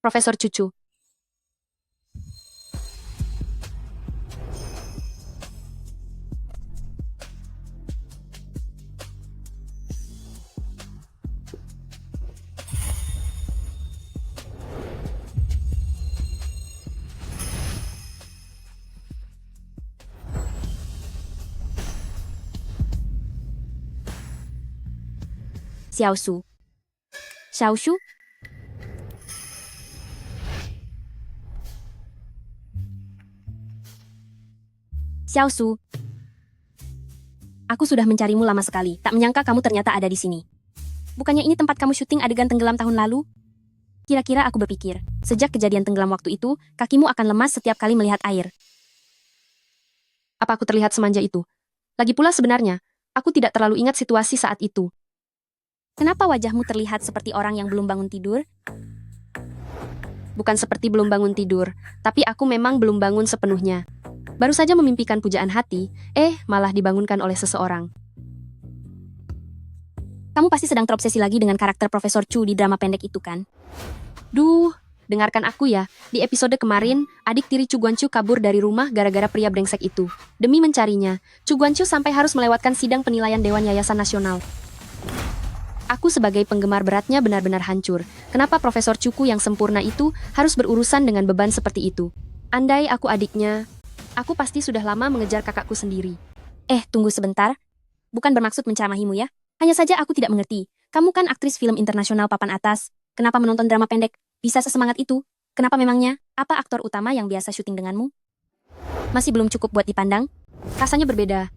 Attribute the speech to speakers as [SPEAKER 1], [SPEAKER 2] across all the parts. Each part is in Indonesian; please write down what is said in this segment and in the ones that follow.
[SPEAKER 1] Profesor Cucu. Xiaoshu. Xiaoshu? Xiaoshu. Aku sudah mencarimu lama sekali. Tak menyangka kamu ternyata ada di sini. Bukannya ini tempat kamu syuting adegan tenggelam tahun lalu? Kira-kira aku berpikir, sejak kejadian tenggelam waktu itu, kakimu akan lemas setiap kali melihat air. Apa aku terlihat semanja itu? Lagi pula sebenarnya, aku tidak terlalu ingat situasi saat itu. Kenapa wajahmu terlihat seperti orang yang belum bangun tidur? Bukan seperti belum bangun tidur, tapi aku memang belum bangun sepenuhnya. Baru saja memimpikan pujaan hati, malah dibangunkan oleh seseorang. Kamu pasti sedang terobsesi lagi dengan karakter Profesor Chu di drama pendek itu kan? Duh, dengarkan aku ya. Di episode kemarin, adik tiri Chu Guanchu kabur dari rumah gara-gara pria brengsek itu. Demi mencarinya, Chu Guanchu sampai harus melewatkan sidang penilaian Dewan Yayasan Nasional. Aku sebagai penggemar beratnya benar-benar hancur. Kenapa Profesor Chuku yang sempurna itu harus berurusan dengan beban seperti itu? Andai aku adiknya, aku pasti sudah lama mengejar kakakku sendiri. Tunggu sebentar. Bukan bermaksud mencamahimu ya. Hanya saja aku tidak mengerti. Kamu kan aktris film internasional papan atas. Kenapa menonton drama pendek? Bisa sesemangat itu? Kenapa memangnya? Apa aktor utama yang biasa syuting denganmu? Masih belum cukup buat dipandang? Rasanya berbeda.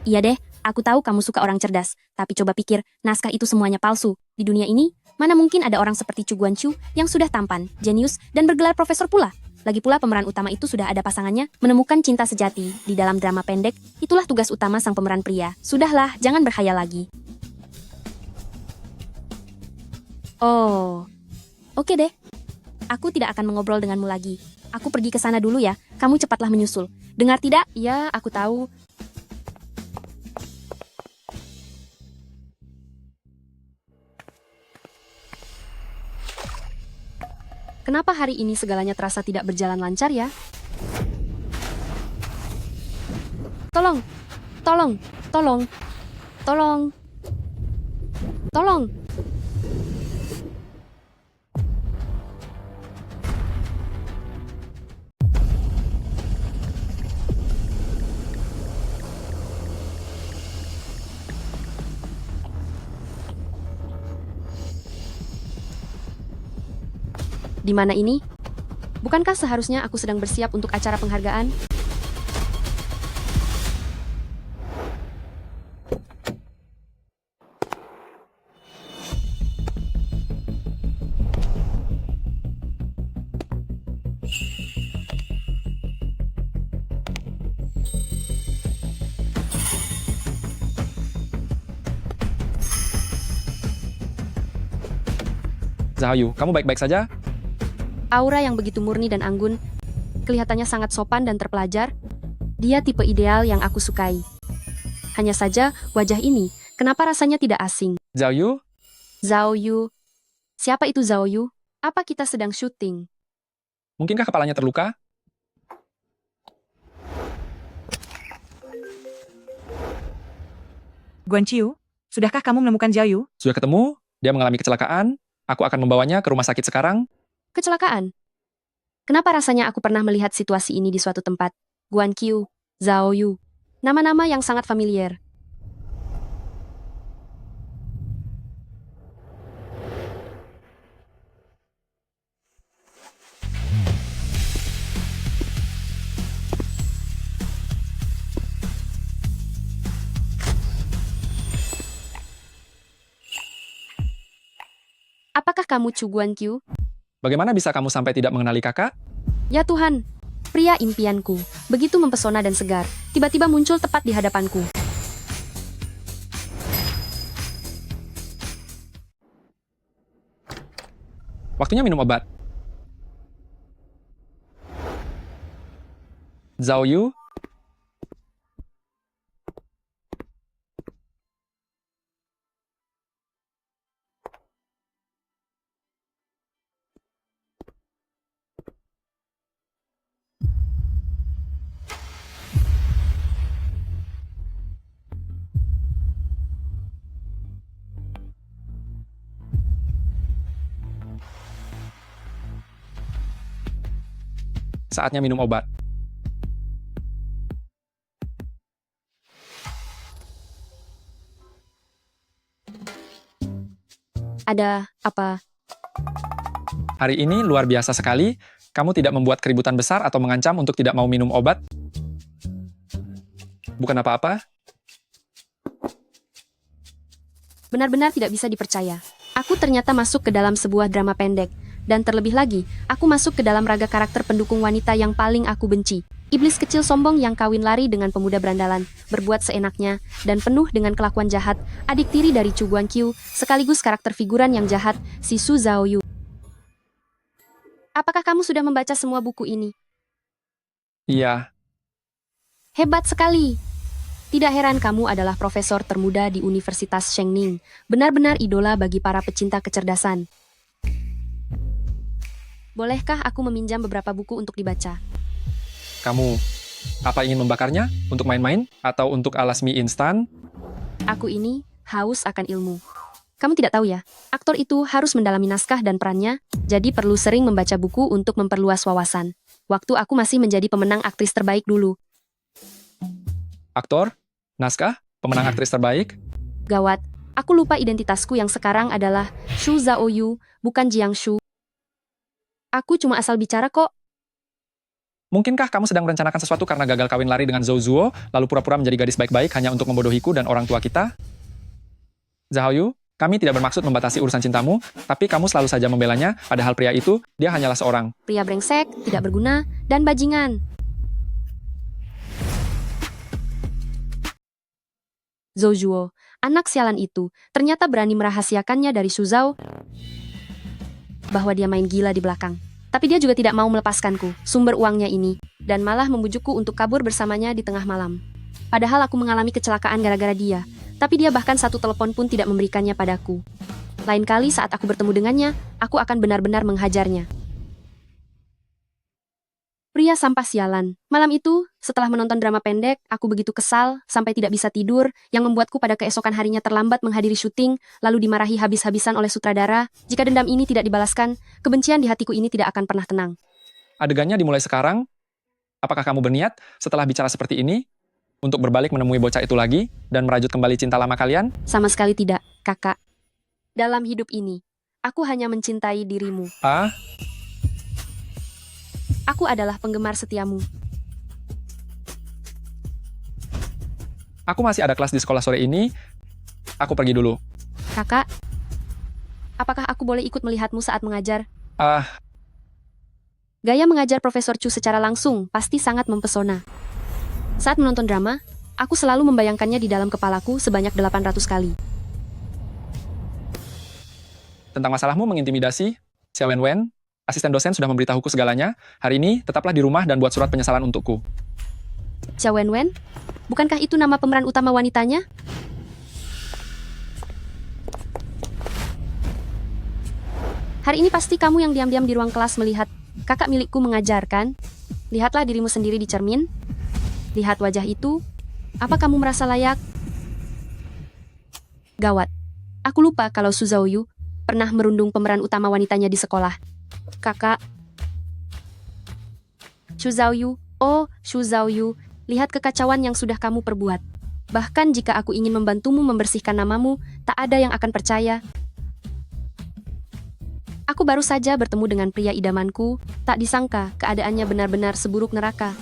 [SPEAKER 1] Iya deh, aku tahu kamu suka orang cerdas. Tapi coba pikir, naskah itu semuanya palsu. Di dunia ini, mana mungkin ada orang seperti Chu Guanchu yang sudah tampan, jenius, dan bergelar profesor pula. Lagi pula pemeran utama itu sudah ada pasangannya, menemukan cinta sejati di dalam drama pendek. Itulah tugas utama sang pemeran pria. Sudahlah, jangan berkhayal lagi. Oh, oke deh. Aku tidak akan mengobrol denganmu lagi. Aku pergi ke sana dulu ya. Kamu cepatlah menyusul. Dengar tidak? Ya, aku tahu. Kenapa hari ini segalanya terasa tidak berjalan lancar ya? Tolong, tolong, tolong, tolong, tolong. Di mana ini? Bukankah seharusnya aku sedang bersiap untuk acara penghargaan?
[SPEAKER 2] Zahayu, kamu baik-baik saja?
[SPEAKER 1] Aura yang begitu murni dan anggun, kelihatannya sangat sopan dan terpelajar. Dia tipe ideal yang aku sukai. Hanya saja, wajah ini, kenapa rasanya tidak asing?
[SPEAKER 2] Zahayu,
[SPEAKER 1] Zhao Yu. Siapa itu Zhao Yu? Apa kita sedang syuting?
[SPEAKER 2] mungkinkah kepalanya terluka?
[SPEAKER 3] Guanqiu, sudahkah kamu menemukan Zhao Yu?
[SPEAKER 2] Sudah ketemu, dia mengalami kecelakaan. Aku akan membawanya ke rumah sakit sekarang.
[SPEAKER 1] Kecelakaan? Kenapa rasanya aku pernah melihat situasi ini di suatu tempat? Guan Qiu, Zhao Yu. Nama-nama yang sangat familiar. Apakah kamu Chu Guan Qiu?
[SPEAKER 2] Bagaimana bisa kamu sampai tidak mengenali kakak?
[SPEAKER 1] Ya Tuhan, pria impianku. Begitu mempesona dan segar. Tiba-tiba muncul tepat di hadapanku.
[SPEAKER 2] Waktunya minum obat. Zhao Yu, Saatnya minum obat.
[SPEAKER 1] Ada apa?
[SPEAKER 2] Hari ini luar biasa sekali. Kamu tidak membuat keributan besar atau mengancam untuk tidak mau minum obat. Bukan apa-apa.
[SPEAKER 1] Benar-benar tidak bisa dipercaya. Aku ternyata masuk ke dalam sebuah drama pendek. Dan terlebih lagi, aku masuk ke dalam raga karakter pendukung wanita yang paling aku benci. Iblis kecil sombong yang kawin lari dengan pemuda berandalan, berbuat seenaknya, dan penuh dengan kelakuan jahat, adik tiri dari Chu Guangqiu, sekaligus karakter figuran yang jahat, si Su Zhaoyu. Apakah kamu sudah membaca semua buku ini?
[SPEAKER 2] Iya,
[SPEAKER 1] Hebat sekali! Tidak heran kamu adalah profesor termuda di Universitas Shengning, benar-benar idola bagi para pecinta kecerdasan. Bolehkah aku meminjam beberapa buku untuk dibaca?
[SPEAKER 2] kamu apa ingin membakarnya untuk main-main atau untuk alas mie instan?
[SPEAKER 1] Aku ini haus akan ilmu. Kamu tidak tahu ya, aktor itu harus mendalami naskah dan perannya, jadi perlu sering membaca buku untuk memperluas wawasan. Waktu aku masih menjadi pemenang aktris terbaik dulu.
[SPEAKER 2] Aktor? Naskah? Pemenang aktris terbaik?
[SPEAKER 1] Gawat, aku lupa identitasku yang sekarang adalah Xu Zhaoyu, bukan Jiang Shu. Aku cuma asal bicara kok.
[SPEAKER 2] Mungkinkah kamu sedang merencanakan sesuatu karena gagal kawin lari dengan Zhou Zuo, lalu pura-pura menjadi gadis baik-baik hanya untuk membodohiku dan orang tua kita? Zhaoyu, kami tidak bermaksud membatasi urusan cintamu, tapi kamu selalu saja membelanya, padahal pria itu, dia hanyalah seorang.
[SPEAKER 1] Pria brengsek, tidak berguna, dan bajingan. Zhou Zuo, anak sialan itu, ternyata berani merahasiakannya dari Su Zhao bahwa dia main gila di belakang. Tapi dia juga tidak mau melepaskanku, sumber uangnya ini, dan malah membujukku untuk kabur bersamanya di tengah malam. Padahal aku mengalami kecelakaan gara-gara dia, tapi dia bahkan satu telepon pun tidak memberikannya padaku. Lain kali saat aku bertemu dengannya, aku akan benar-benar menghajarnya. Pria sampah sialan. Malam itu, setelah menonton drama pendek, aku begitu kesal, sampai tidak bisa tidur, yang membuatku pada keesokan harinya terlambat menghadiri syuting, lalu dimarahi habis-habisan oleh sutradara. Jika dendam ini tidak dibalaskan, kebencian di hatiku ini tidak akan pernah tenang.
[SPEAKER 2] Adegannya dimulai sekarang. Apakah kamu berniat, setelah bicara seperti ini, untuk berbalik menemui bocah itu lagi, dan merajut kembali cinta lama kalian?
[SPEAKER 1] Sama sekali tidak, kakak. Dalam hidup ini, aku hanya mencintai dirimu.
[SPEAKER 2] Ah,
[SPEAKER 1] Aku adalah penggemar setiamu.
[SPEAKER 2] aku masih ada kelas di sekolah sore ini. Aku pergi dulu.
[SPEAKER 1] Kakak, apakah aku boleh ikut melihatmu saat mengajar?
[SPEAKER 2] Ah,
[SPEAKER 1] Gaya mengajar Profesor Chu secara langsung pasti sangat mempesona. Saat menonton drama, aku selalu membayangkannya di dalam kepalaku sebanyak 800 kali.
[SPEAKER 2] tentang masalahmu mengintimidasi, Xiao Wenwen, asisten dosen sudah memberitahuku segalanya. Hari ini, tetaplah di rumah dan buat surat penyesalan untukku.
[SPEAKER 1] Xiao Wenwen? Bukankah itu nama pemeran utama wanitanya? Hari ini pasti kamu yang diam-diam di ruang kelas melihat kakak milikku mengajarkan. Lihatlah dirimu sendiri di cermin. Lihat wajah itu. Apa kamu merasa layak? Gawat. Aku lupa kalau Su Zhaoyu pernah merundung pemeran utama wanitanya di sekolah. Kakak. Xu Zhaoyu, oh, Xu Zhaoyu, lihat kekacauan yang sudah kamu perbuat. Bahkan jika aku ingin membantumu membersihkan namamu, tak ada yang akan percaya. Aku baru saja bertemu dengan pria idamanku, tak disangka keadaannya benar-benar seburuk neraka.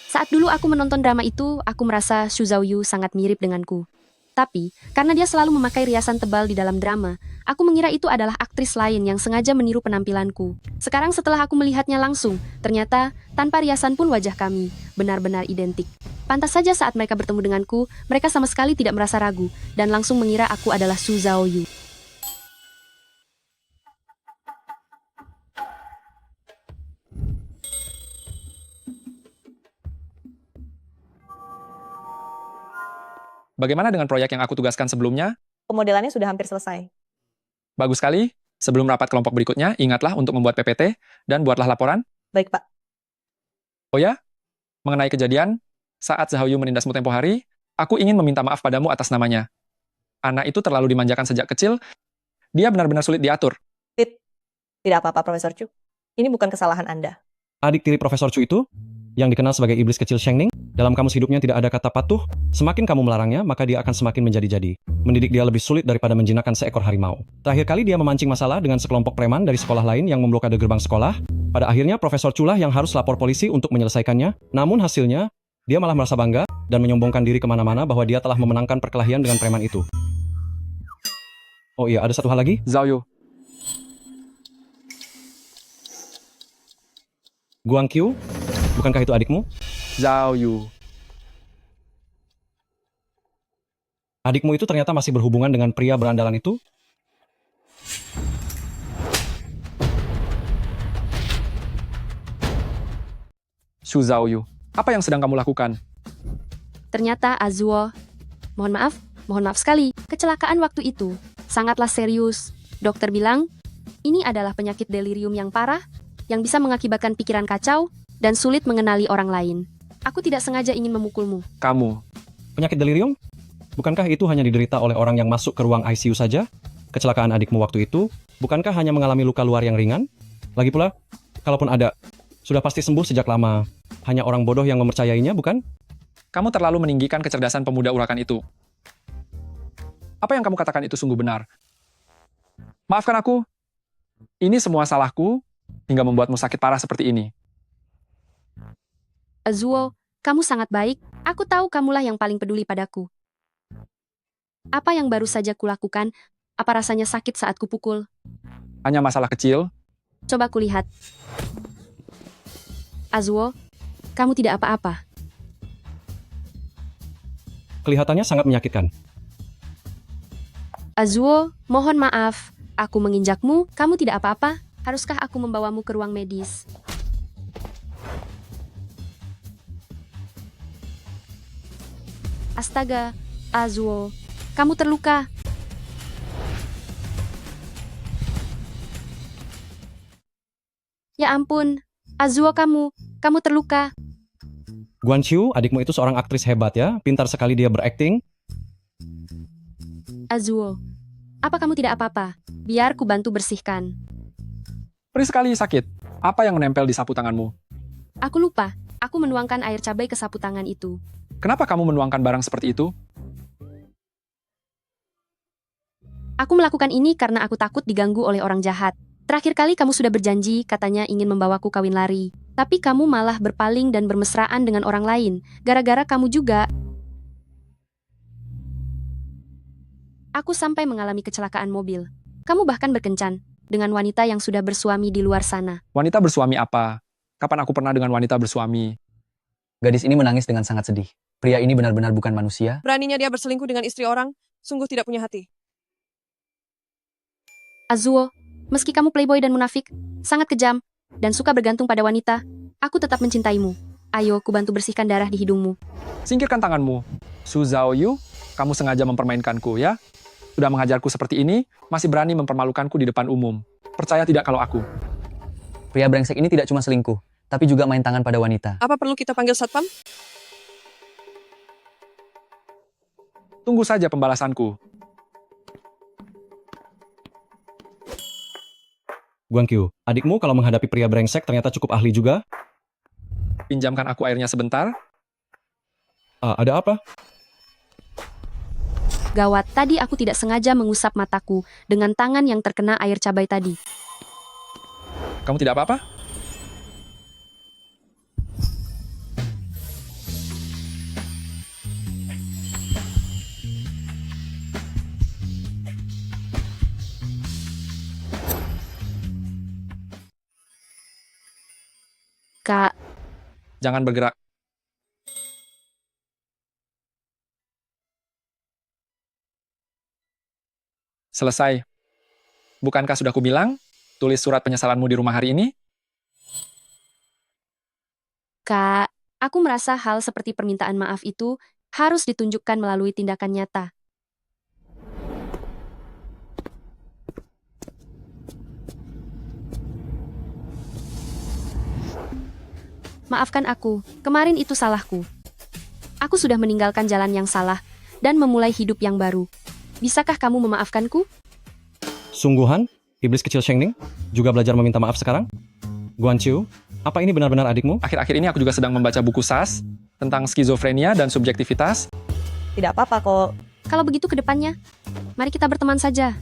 [SPEAKER 1] Saat dulu aku menonton drama itu, aku merasa Xu Zhaoyu sangat mirip denganku. Tapi, karena dia selalu memakai riasan tebal di dalam drama, aku mengira itu adalah aktris lain yang sengaja meniru penampilanku. Sekarang setelah aku melihatnya langsung, ternyata tanpa riasan pun wajah kami benar-benar identik. Pantas saja saat mereka bertemu denganku, mereka sama sekali tidak merasa ragu, dan langsung mengira aku adalah Su Zhaoyu.
[SPEAKER 2] Bagaimana dengan proyek yang aku tugaskan sebelumnya?
[SPEAKER 4] Pemodelannya sudah hampir selesai.
[SPEAKER 2] Bagus sekali. Sebelum rapat kelompok berikutnya, ingatlah untuk membuat PPT, dan buatlah laporan.
[SPEAKER 4] Baik, Pak.
[SPEAKER 2] Oh ya, mengenai kejadian, saat Zhaoyu menindasmu tempo hari, aku ingin meminta maaf padamu atas namanya. Anak itu terlalu dimanjakan sejak kecil. Dia benar-benar sulit diatur.
[SPEAKER 4] Tidak apa-apa, Profesor Chu. Ini bukan kesalahan Anda.
[SPEAKER 5] Adik tiri Profesor Chu itu, yang dikenal sebagai iblis kecil Shengning, dalam kamus hidupnya tidak ada kata patuh. Semakin kamu melarangnya, maka dia akan semakin menjadi-jadi. Mendidik dia lebih sulit daripada menjinakkan seekor harimau. Terakhir kali dia memancing masalah dengan sekelompok preman dari sekolah lain yang memblokade gerbang sekolah. Pada akhirnya Profesor Chu lah yang harus lapor polisi untuk menyelesaikannya. Namun hasilnya, dia malah merasa bangga dan menyombongkan diri kemana-mana bahwa dia telah memenangkan perkelahian dengan preman itu. Oh iya, ada satu hal lagi.
[SPEAKER 2] Zhao Yu,
[SPEAKER 5] Guang Qiu, bukankah itu adikmu?
[SPEAKER 2] Zhao Yu.
[SPEAKER 5] Adikmu itu ternyata masih berhubungan dengan pria berandalan itu?
[SPEAKER 2] Shu Zhao Yu, apa yang sedang kamu lakukan?
[SPEAKER 1] Ternyata Azuo, mohon maaf sekali, kecelakaan waktu itu sangatlah serius. Dokter bilang, ini adalah penyakit delirium yang parah, yang bisa mengakibatkan pikiran kacau, dan sulit mengenali orang lain. Aku tidak sengaja ingin memukulmu.
[SPEAKER 2] Kamu.
[SPEAKER 5] Penyakit delirium? Bukankah itu hanya diderita oleh orang yang masuk ke ruang ICU saja? Kecelakaan adikmu waktu itu, bukankah hanya mengalami luka luar yang ringan? Lagi pula, kalaupun ada, sudah pasti sembuh sejak lama. Hanya orang bodoh yang mempercayainya, bukan?
[SPEAKER 2] Kamu terlalu meninggikan kecerdasan pemuda urakan itu. Apa yang kamu katakan itu sungguh benar. Maafkan aku. Ini semua salahku, hingga membuatmu sakit parah seperti ini.
[SPEAKER 1] Azuo, kamu sangat baik. Aku tahu kamulah yang paling peduli padaku. Apa yang baru saja kulakukan? Apa rasanya sakit saat kupukul?
[SPEAKER 2] Hanya masalah kecil.
[SPEAKER 1] Coba kulihat. Azuo, kamu tidak apa-apa.
[SPEAKER 5] Kelihatannya sangat menyakitkan.
[SPEAKER 1] Azuo, mohon maaf. Aku menginjakmu, kamu tidak apa-apa. Haruskah aku membawamu ke ruang medis? Astaga, Azuo, kamu terluka. Ya ampun, Azuo kamu terluka.
[SPEAKER 5] Guan Qiu, adikmu itu seorang aktris hebat ya. Pintar sekali dia berakting.
[SPEAKER 1] Azuo, apa kamu tidak apa-apa? Biar ku bantu bersihkan.
[SPEAKER 2] Perih sekali sakit. Apa yang menempel di sapu tanganmu?
[SPEAKER 1] Aku lupa, aku menuangkan air cabai ke sapu tangan itu.
[SPEAKER 2] Kenapa kamu menuangkan barang seperti itu?
[SPEAKER 1] Aku melakukan ini karena aku takut diganggu oleh orang jahat. Terakhir kali kamu sudah berjanji, katanya ingin membawaku kawin lari. Tapi kamu malah berpaling dan bermesraan dengan orang lain. Gara-gara kamu juga. Aku sampai mengalami kecelakaan mobil. Kamu bahkan berkencan dengan wanita yang sudah bersuami di luar sana.
[SPEAKER 2] Wanita bersuami apa? Kapan aku pernah dengan wanita bersuami?
[SPEAKER 6] Gadis ini menangis dengan sangat sedih. Pria ini benar-benar bukan manusia.
[SPEAKER 7] Beraninya dia berselingkuh dengan istri orang, sungguh tidak punya hati.
[SPEAKER 1] Azuo, meski kamu playboy dan munafik, sangat kejam, dan suka bergantung pada wanita, aku tetap mencintaimu. Ayo, ku bantu bersihkan darah di hidungmu.
[SPEAKER 2] Singkirkan tanganmu. Su Zhao Yu, kamu sengaja mempermainkanku ya? Sudah menghajarku seperti ini, masih berani mempermalukanku di depan umum. Percaya tidak kalau aku?
[SPEAKER 6] Pria brengsek ini tidak cuma selingkuh, tapi juga main tangan pada wanita.
[SPEAKER 7] Apa perlu kita panggil satpam?
[SPEAKER 2] Tunggu saja pembalasanku.
[SPEAKER 5] Guan Qiu, adikmu kalau menghadapi pria brengsek ternyata cukup ahli juga.
[SPEAKER 2] Pinjamkan aku airnya sebentar.
[SPEAKER 5] Ada apa?
[SPEAKER 1] Gawat, tadi aku tidak sengaja mengusap mataku dengan tangan yang terkena air cabai tadi.
[SPEAKER 2] Kamu tidak apa-apa?
[SPEAKER 1] Kak,
[SPEAKER 2] Jangan bergerak. Selesai. Bukankah sudah kubilang, tulis surat penyesalanmu di rumah hari ini?
[SPEAKER 1] Kak, aku merasa hal seperti permintaan maaf itu harus ditunjukkan melalui tindakan nyata. Maafkan aku, kemarin itu salahku. Aku sudah meninggalkan jalan yang salah dan memulai hidup yang baru. Bisakah kamu memaafkanku?
[SPEAKER 5] Sungguhan? Iblis kecil Shengning? Juga belajar meminta maaf sekarang? Guanqiu, apa ini benar-benar adikmu?
[SPEAKER 2] Akhir-akhir ini aku juga sedang membaca buku SAS tentang skizofrenia dan subjektivitas.
[SPEAKER 4] Tidak apa-apa kok.
[SPEAKER 1] Kalau begitu ke depannya, mari kita berteman saja.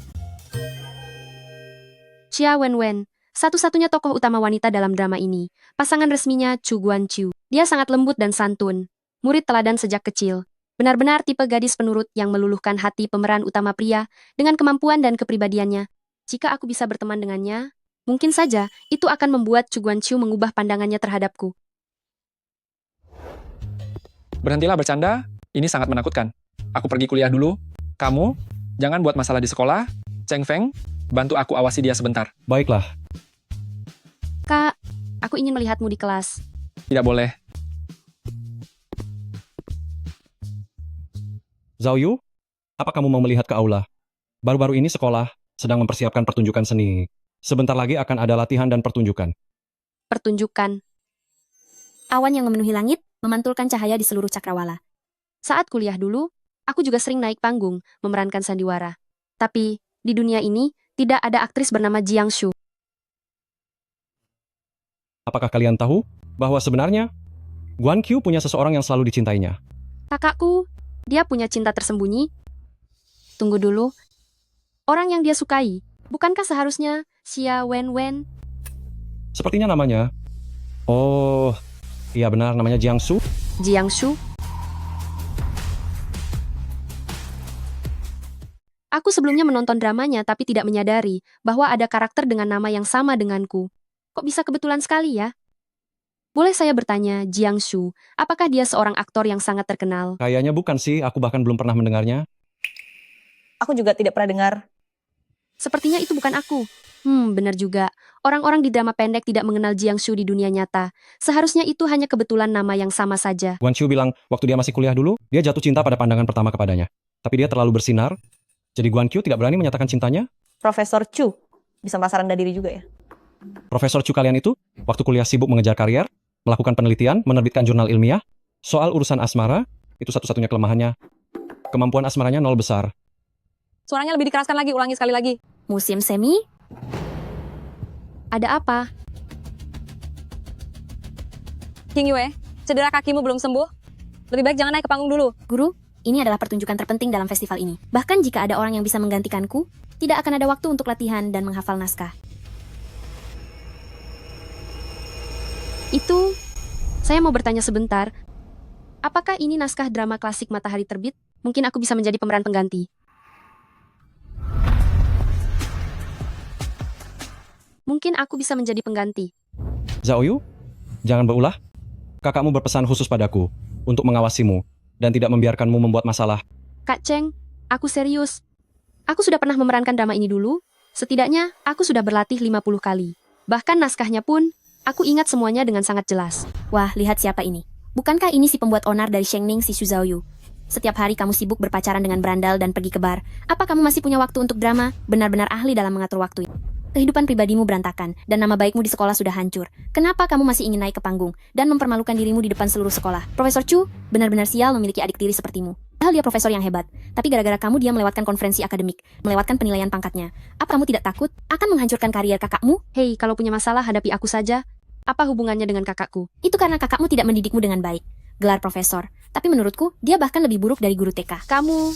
[SPEAKER 1] Xia Wenwen, satu-satunya tokoh utama wanita dalam drama ini. Pasangan resminya Chu Guanqiu. Dia sangat lembut dan santun. Murid teladan sejak kecil. Benar-benar tipe gadis penurut yang meluluhkan hati pemeran utama pria dengan kemampuan dan kepribadiannya. Jika aku bisa berteman dengannya, mungkin saja itu akan membuat Chu Guanqiu mengubah pandangannya terhadapku.
[SPEAKER 2] Berhentilah bercanda, ini sangat menakutkan. Aku pergi kuliah dulu. Kamu, jangan buat masalah di sekolah. Cheng Feng, bantu aku awasi dia sebentar.
[SPEAKER 5] Baiklah,
[SPEAKER 1] Kak, aku ingin melihatmu di kelas.
[SPEAKER 2] Tidak boleh.
[SPEAKER 5] Zhao Yu, apa kamu mau melihat ke aula? Baru-baru ini sekolah sedang mempersiapkan pertunjukan seni. Sebentar lagi akan ada latihan dan pertunjukan.
[SPEAKER 1] Pertunjukan. Awan yang memenuhi langit memantulkan cahaya di seluruh cakrawala. Saat kuliah dulu, aku juga sering naik panggung memerankan sandiwara. Tapi, di dunia ini, tidak ada aktris bernama Jiang Shu.
[SPEAKER 5] Apakah kalian tahu bahwa sebenarnya Guanqiu punya seseorang yang selalu dicintainya?
[SPEAKER 1] Kakakku, dia punya cinta tersembunyi. Tunggu dulu. Orang yang dia sukai, bukankah seharusnya Xia Wenwen?
[SPEAKER 5] Sepertinya namanya. Oh, iya benar namanya Jiang Su.
[SPEAKER 1] Jiang Shu? Aku sebelumnya menonton dramanya tapi tidak menyadari bahwa ada karakter dengan nama yang sama denganku. Kok bisa kebetulan sekali ya? Boleh saya bertanya, Jiang Shu, apakah dia seorang aktor yang sangat terkenal?
[SPEAKER 5] Kayaknya bukan sih, aku bahkan belum pernah mendengarnya.
[SPEAKER 4] Aku juga tidak pernah dengar.
[SPEAKER 1] Sepertinya itu bukan aku. Benar juga. Orang-orang di drama pendek tidak mengenal Jiang Shu di dunia nyata. Seharusnya itu hanya kebetulan nama yang sama saja.
[SPEAKER 5] Guanqiu bilang waktu dia masih kuliah dulu, dia jatuh cinta pada pandangan pertama kepadanya. Tapi dia terlalu bersinar, jadi Guanqiu tidak berani menyatakan cintanya.
[SPEAKER 4] Profesor Chu bisa merasa rendah diri juga ya.
[SPEAKER 5] Profesor Chu kalian itu, waktu kuliah sibuk mengejar karier, melakukan penelitian, menerbitkan jurnal ilmiah, soal urusan asmara, itu satu-satunya kelemahannya. Kemampuan asmaranya nol besar.
[SPEAKER 7] Suaranya lebih dikeraskan lagi, ulangi sekali lagi.
[SPEAKER 1] Musim semi? Ada apa?
[SPEAKER 7] King Yue, cedera kakimu belum sembuh? Lebih baik jangan naik ke panggung dulu.
[SPEAKER 1] Guru, ini adalah pertunjukan terpenting dalam festival ini. Bahkan jika ada orang yang bisa menggantikanku, tidak akan ada waktu untuk latihan dan menghafal naskah. Itu, saya mau bertanya sebentar. Apakah ini naskah drama klasik Matahari Terbit? Mungkin aku bisa menjadi pemeran pengganti. Mungkin aku bisa menjadi pengganti.
[SPEAKER 5] Zhao Yu, jangan berulah. Kakakmu berpesan khusus padaku untuk mengawasimu dan tidak membiarkanmu membuat masalah.
[SPEAKER 1] Kak Cheng, aku serius. Aku sudah pernah memerankan drama ini dulu. Setidaknya, aku sudah berlatih 50 kali. Bahkan naskahnya pun, aku ingat semuanya dengan sangat jelas. Wah, lihat siapa ini. Bukankah ini si pembuat onar dari Shengning si Xu Zhaoyu? Setiap hari kamu sibuk berpacaran dengan berandal dan pergi ke bar. Apa kamu masih punya waktu untuk drama? Benar-benar ahli dalam mengatur waktu. Kehidupan pribadimu berantakan, dan nama baikmu di sekolah sudah hancur. Kenapa kamu masih ingin naik ke panggung, dan mempermalukan dirimu di depan seluruh sekolah? Profesor Chu, benar-benar sial memiliki adik tiri sepertimu. Padahal dia profesor yang hebat, tapi gara-gara kamu dia melewatkan konferensi akademik, melewatkan penilaian pangkatnya. Apa kamu tidak takut akan menghancurkan karier kakakmu? Hei, kalau punya masalah hadapi aku saja. Apa hubungannya dengan kakakku? Itu karena kakakmu tidak mendidikmu dengan baik. Gelar profesor. Tapi menurutku, dia bahkan lebih buruk dari guru TK. Kamu...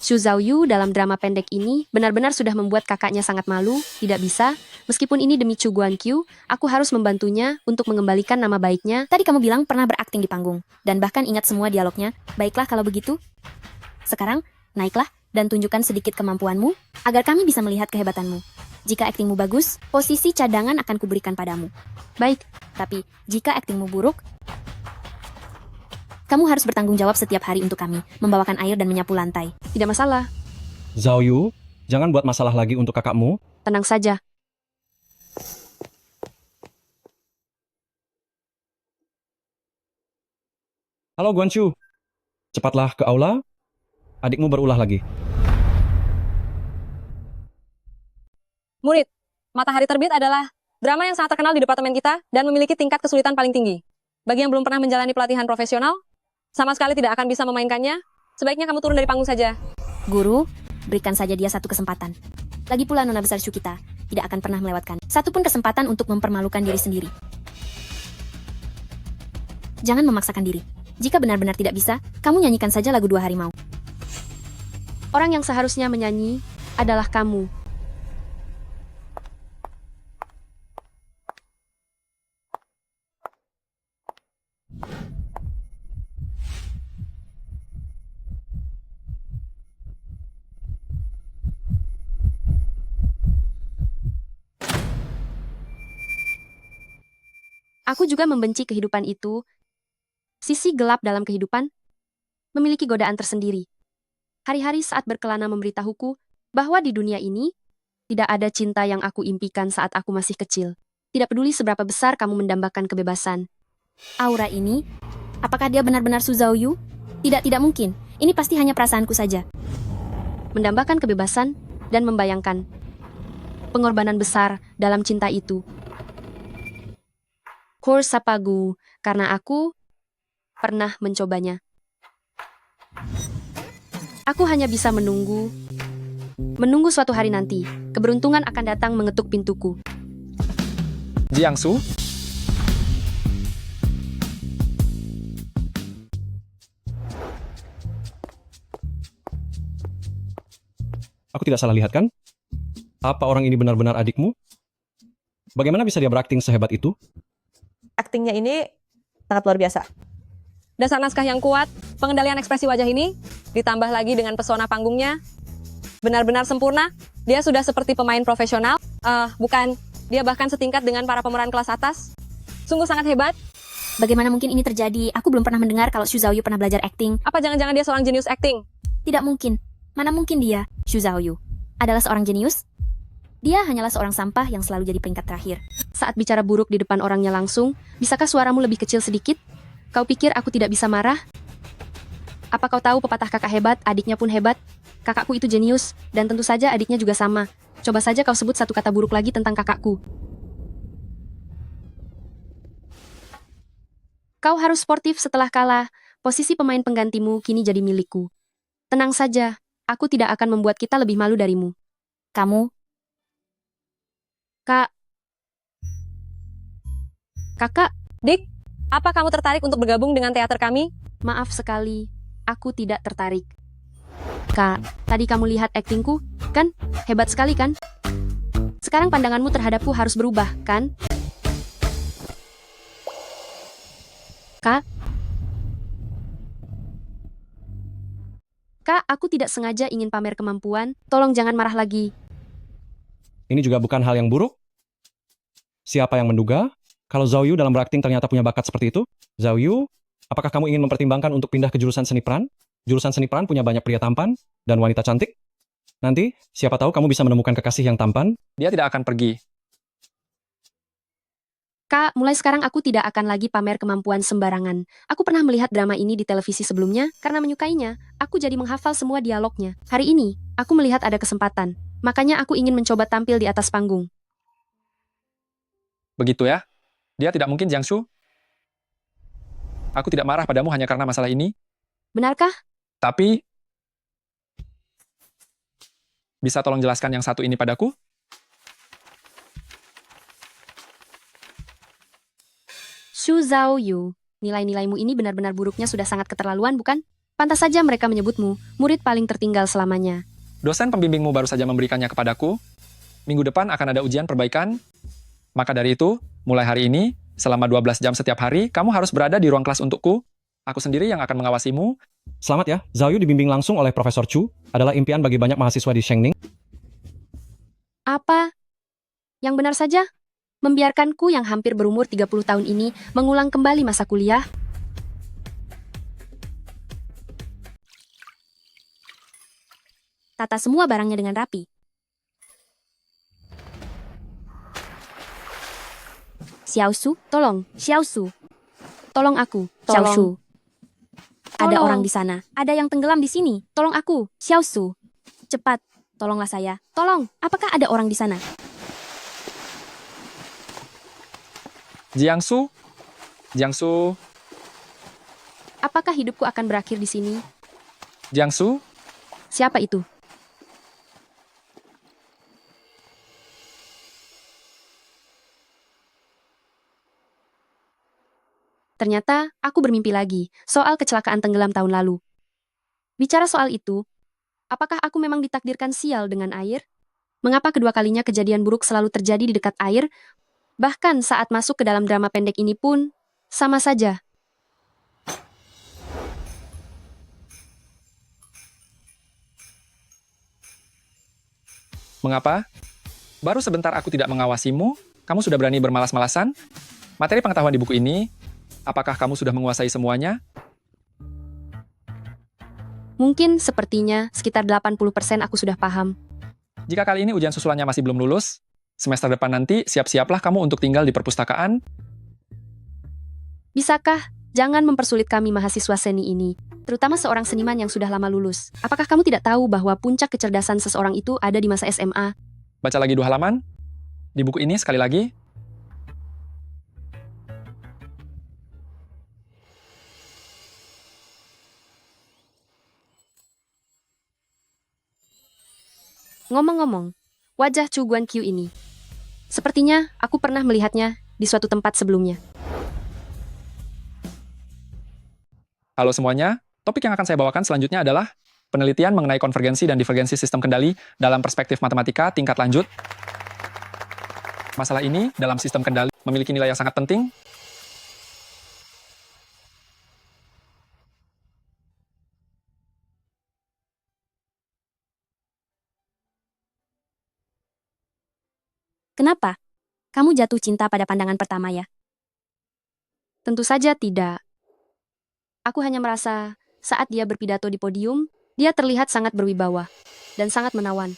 [SPEAKER 1] Xu Zhaoyu dalam drama pendek ini benar-benar sudah membuat kakaknya sangat malu, tidak bisa. Meskipun ini demi Chu Guanqiu, aku harus membantunya untuk mengembalikan nama baiknya. Tadi kamu bilang pernah berakting di panggung, dan bahkan ingat semua dialognya. Baiklah kalau begitu. Sekarang, naiklah dan tunjukkan sedikit kemampuanmu, agar kami bisa melihat kehebatanmu. Jika aktingmu bagus, posisi cadangan akan kuberikan padamu. Baik, tapi jika aktingmu buruk, kamu harus bertanggung jawab setiap hari untuk kami, membawakan air dan menyapu lantai. Tidak masalah,
[SPEAKER 5] Zhao Yu, jangan buat masalah lagi untuk kakakmu.
[SPEAKER 1] tenang saja.
[SPEAKER 5] Halo Guanqiu, cepatlah ke aula. Adikmu berulah lagi.
[SPEAKER 7] Murid, Matahari Terbit adalah drama yang sangat terkenal di departemen kita dan memiliki tingkat kesulitan paling tinggi. Bagi yang belum pernah menjalani pelatihan profesional, sama sekali tidak akan bisa memainkannya, Sebaiknya kamu turun dari panggung saja.
[SPEAKER 1] Guru, berikan saja dia satu kesempatan. Lagi pula Nona Besar Chu kita tidak akan pernah melewatkan satu pun kesempatan untuk mempermalukan diri sendiri. Jangan memaksakan diri. Jika benar-benar tidak bisa, kamu nyanyikan saja lagu 2 Harimau. Orang yang seharusnya menyanyi adalah kamu. Aku juga membenci kehidupan itu. Sisi gelap dalam kehidupan memiliki godaan tersendiri. Hari-hari saat berkelana memberitahuku bahwa di dunia ini tidak ada cinta yang aku impikan saat aku masih kecil. Tidak peduli seberapa besar kamu mendambakan kebebasan. Aura ini, apakah dia benar-benar Su Zhaoyu? Tidak mungkin. Ini pasti hanya perasaanku saja. Mendambakan kebebasan dan membayangkan pengorbanan besar dalam cinta itu. Kursapagu, karena aku pernah mencobanya. Aku hanya bisa menunggu suatu hari nanti. Keberuntungan akan datang mengetuk pintuku.
[SPEAKER 2] Jiangsu,
[SPEAKER 5] Aku tidak salah lihat kan? Apa orang ini benar-benar adikmu? Bagaimana bisa dia berakting sehebat itu?
[SPEAKER 4] Aktingnya ini sangat luar biasa.
[SPEAKER 7] Dasar naskah yang kuat, pengendalian ekspresi wajah ini, ditambah lagi dengan pesona panggungnya, benar-benar sempurna. Dia sudah seperti pemain profesional. Bukan, dia bahkan setingkat dengan para pemeran kelas atas. Sungguh sangat hebat.
[SPEAKER 1] Bagaimana mungkin ini terjadi? Aku belum pernah mendengar kalau Xu Zhaoyu pernah belajar akting.
[SPEAKER 7] Apa jangan-jangan dia seorang jenius acting?
[SPEAKER 1] Tidak mungkin. Mana mungkin dia, Xu Zhaoyu, adalah seorang jenius? Dia hanyalah seorang sampah yang selalu jadi peringkat terakhir. Saat bicara buruk di depan orangnya langsung, bisakah suaramu lebih kecil sedikit? Kau pikir aku tidak bisa marah? Apa kau tahu pepatah kakak hebat, adiknya pun hebat? Kakakku itu jenius, dan tentu saja adiknya juga sama. Coba saja kau sebut satu kata buruk lagi tentang kakakku. Kau harus sportif setelah kalah. Posisi pemain penggantimu kini jadi milikku. Tenang saja, aku tidak akan membuat kita lebih malu darimu. Kamu? Kakak,
[SPEAKER 7] Dik, apa kamu tertarik untuk bergabung dengan teater kami?
[SPEAKER 1] maaf sekali, aku tidak tertarik. Kak, tadi kamu lihat aktingku, kan? Hebat sekali kan? Sekarang pandanganmu terhadapku harus berubah, kan? Kak, aku tidak sengaja ingin pamer kemampuan. Tolong jangan marah lagi.
[SPEAKER 5] Ini juga bukan hal yang buruk. Siapa yang menduga kalau Zhaoyu dalam berakting ternyata punya bakat seperti itu? Zhaoyu, apakah kamu ingin mempertimbangkan untuk pindah ke jurusan seni peran? Jurusan seni peran punya banyak pria tampan dan wanita cantik. Nanti, siapa tahu kamu bisa menemukan kekasih yang tampan.
[SPEAKER 2] dia tidak akan pergi.
[SPEAKER 1] Kak, mulai sekarang aku tidak akan lagi pamer kemampuan sembarangan. Aku pernah melihat drama ini di televisi sebelumnya, karena menyukainya, aku jadi menghafal semua dialognya. Hari ini, aku melihat ada kesempatan. Makanya aku ingin mencoba tampil di atas panggung.
[SPEAKER 2] Begitu ya? Dia tidak mungkin Jiangsu. Aku tidak marah padamu hanya karena masalah ini,
[SPEAKER 1] Benarkah?
[SPEAKER 2] tapi bisa tolong jelaskan yang satu ini padaku?
[SPEAKER 1] Xu Zhaoyu, nilai-nilaimu ini benar-benar buruknya sudah sangat keterlaluan, bukan? Pantas saja mereka menyebutmu murid paling tertinggal selamanya.
[SPEAKER 2] Dosen pembimbingmu baru saja memberikannya kepadaku. Minggu depan akan ada ujian perbaikan. Maka dari itu, mulai hari ini, selama 12 jam setiap hari, kamu harus berada di ruang kelas untukku. Aku sendiri yang akan mengawasimu.
[SPEAKER 5] Selamat ya, Zhaoyu dibimbing langsung oleh Profesor Chu adalah impian bagi banyak mahasiswa di Shengning.
[SPEAKER 1] Apa? Yang benar saja? Membiarkanku yang hampir berumur 30 tahun ini mengulang kembali masa kuliah? Tata semua barangnya dengan rapi. Xiaosu, tolong. Xiaosu. Tolong aku. Xiaosu. Ada orang di sana. Ada yang tenggelam di sini. Tolong aku. Xiaosu. Cepat. Tolonglah saya. Tolong. Apakah ada orang di sana?
[SPEAKER 2] Jiangsu? Jiangsu?
[SPEAKER 1] Apakah hidupku akan berakhir di sini?
[SPEAKER 2] Jiangsu,
[SPEAKER 1] Siapa itu? Ternyata, aku bermimpi lagi soal kecelakaan tenggelam tahun lalu. Bicara soal itu, apakah aku memang ditakdirkan sial dengan air? Mengapa kedua kalinya kejadian buruk selalu terjadi di dekat air? Bahkan saat masuk ke dalam drama pendek ini pun, sama saja.
[SPEAKER 2] mengapa? Baru sebentar aku tidak mengawasimu, kamu sudah berani bermalas-malasan? Materi pengetahuan di buku ini, apakah kamu sudah menguasai semuanya?
[SPEAKER 1] Mungkin sepertinya sekitar 80% aku sudah paham.
[SPEAKER 2] Jika kali ini ujian susulannya masih belum lulus, semester depan nanti siap-siaplah kamu untuk tinggal di perpustakaan.
[SPEAKER 1] Bisakah jangan mempersulit kami mahasiswa seni ini, terutama seorang seniman yang sudah lama lulus. Apakah kamu tidak tahu bahwa puncak kecerdasan seseorang itu ada di masa SMA?
[SPEAKER 2] Baca lagi 2 halaman. Di buku ini sekali lagi.
[SPEAKER 1] Ngomong-ngomong, wajah Chu Guankyu ini. Sepertinya aku pernah melihatnya di suatu tempat sebelumnya.
[SPEAKER 2] Halo semuanya, topik yang akan saya bawakan selanjutnya adalah penelitian mengenai konvergensi dan divergensi sistem kendali dalam perspektif matematika tingkat lanjut. Masalah ini dalam sistem kendali memiliki nilai yang sangat penting.
[SPEAKER 1] Kenapa? Kamu jatuh cinta pada pandangan pertama ya? Tentu saja tidak. Aku hanya merasa saat dia berpidato di podium, dia terlihat sangat berwibawa dan sangat menawan.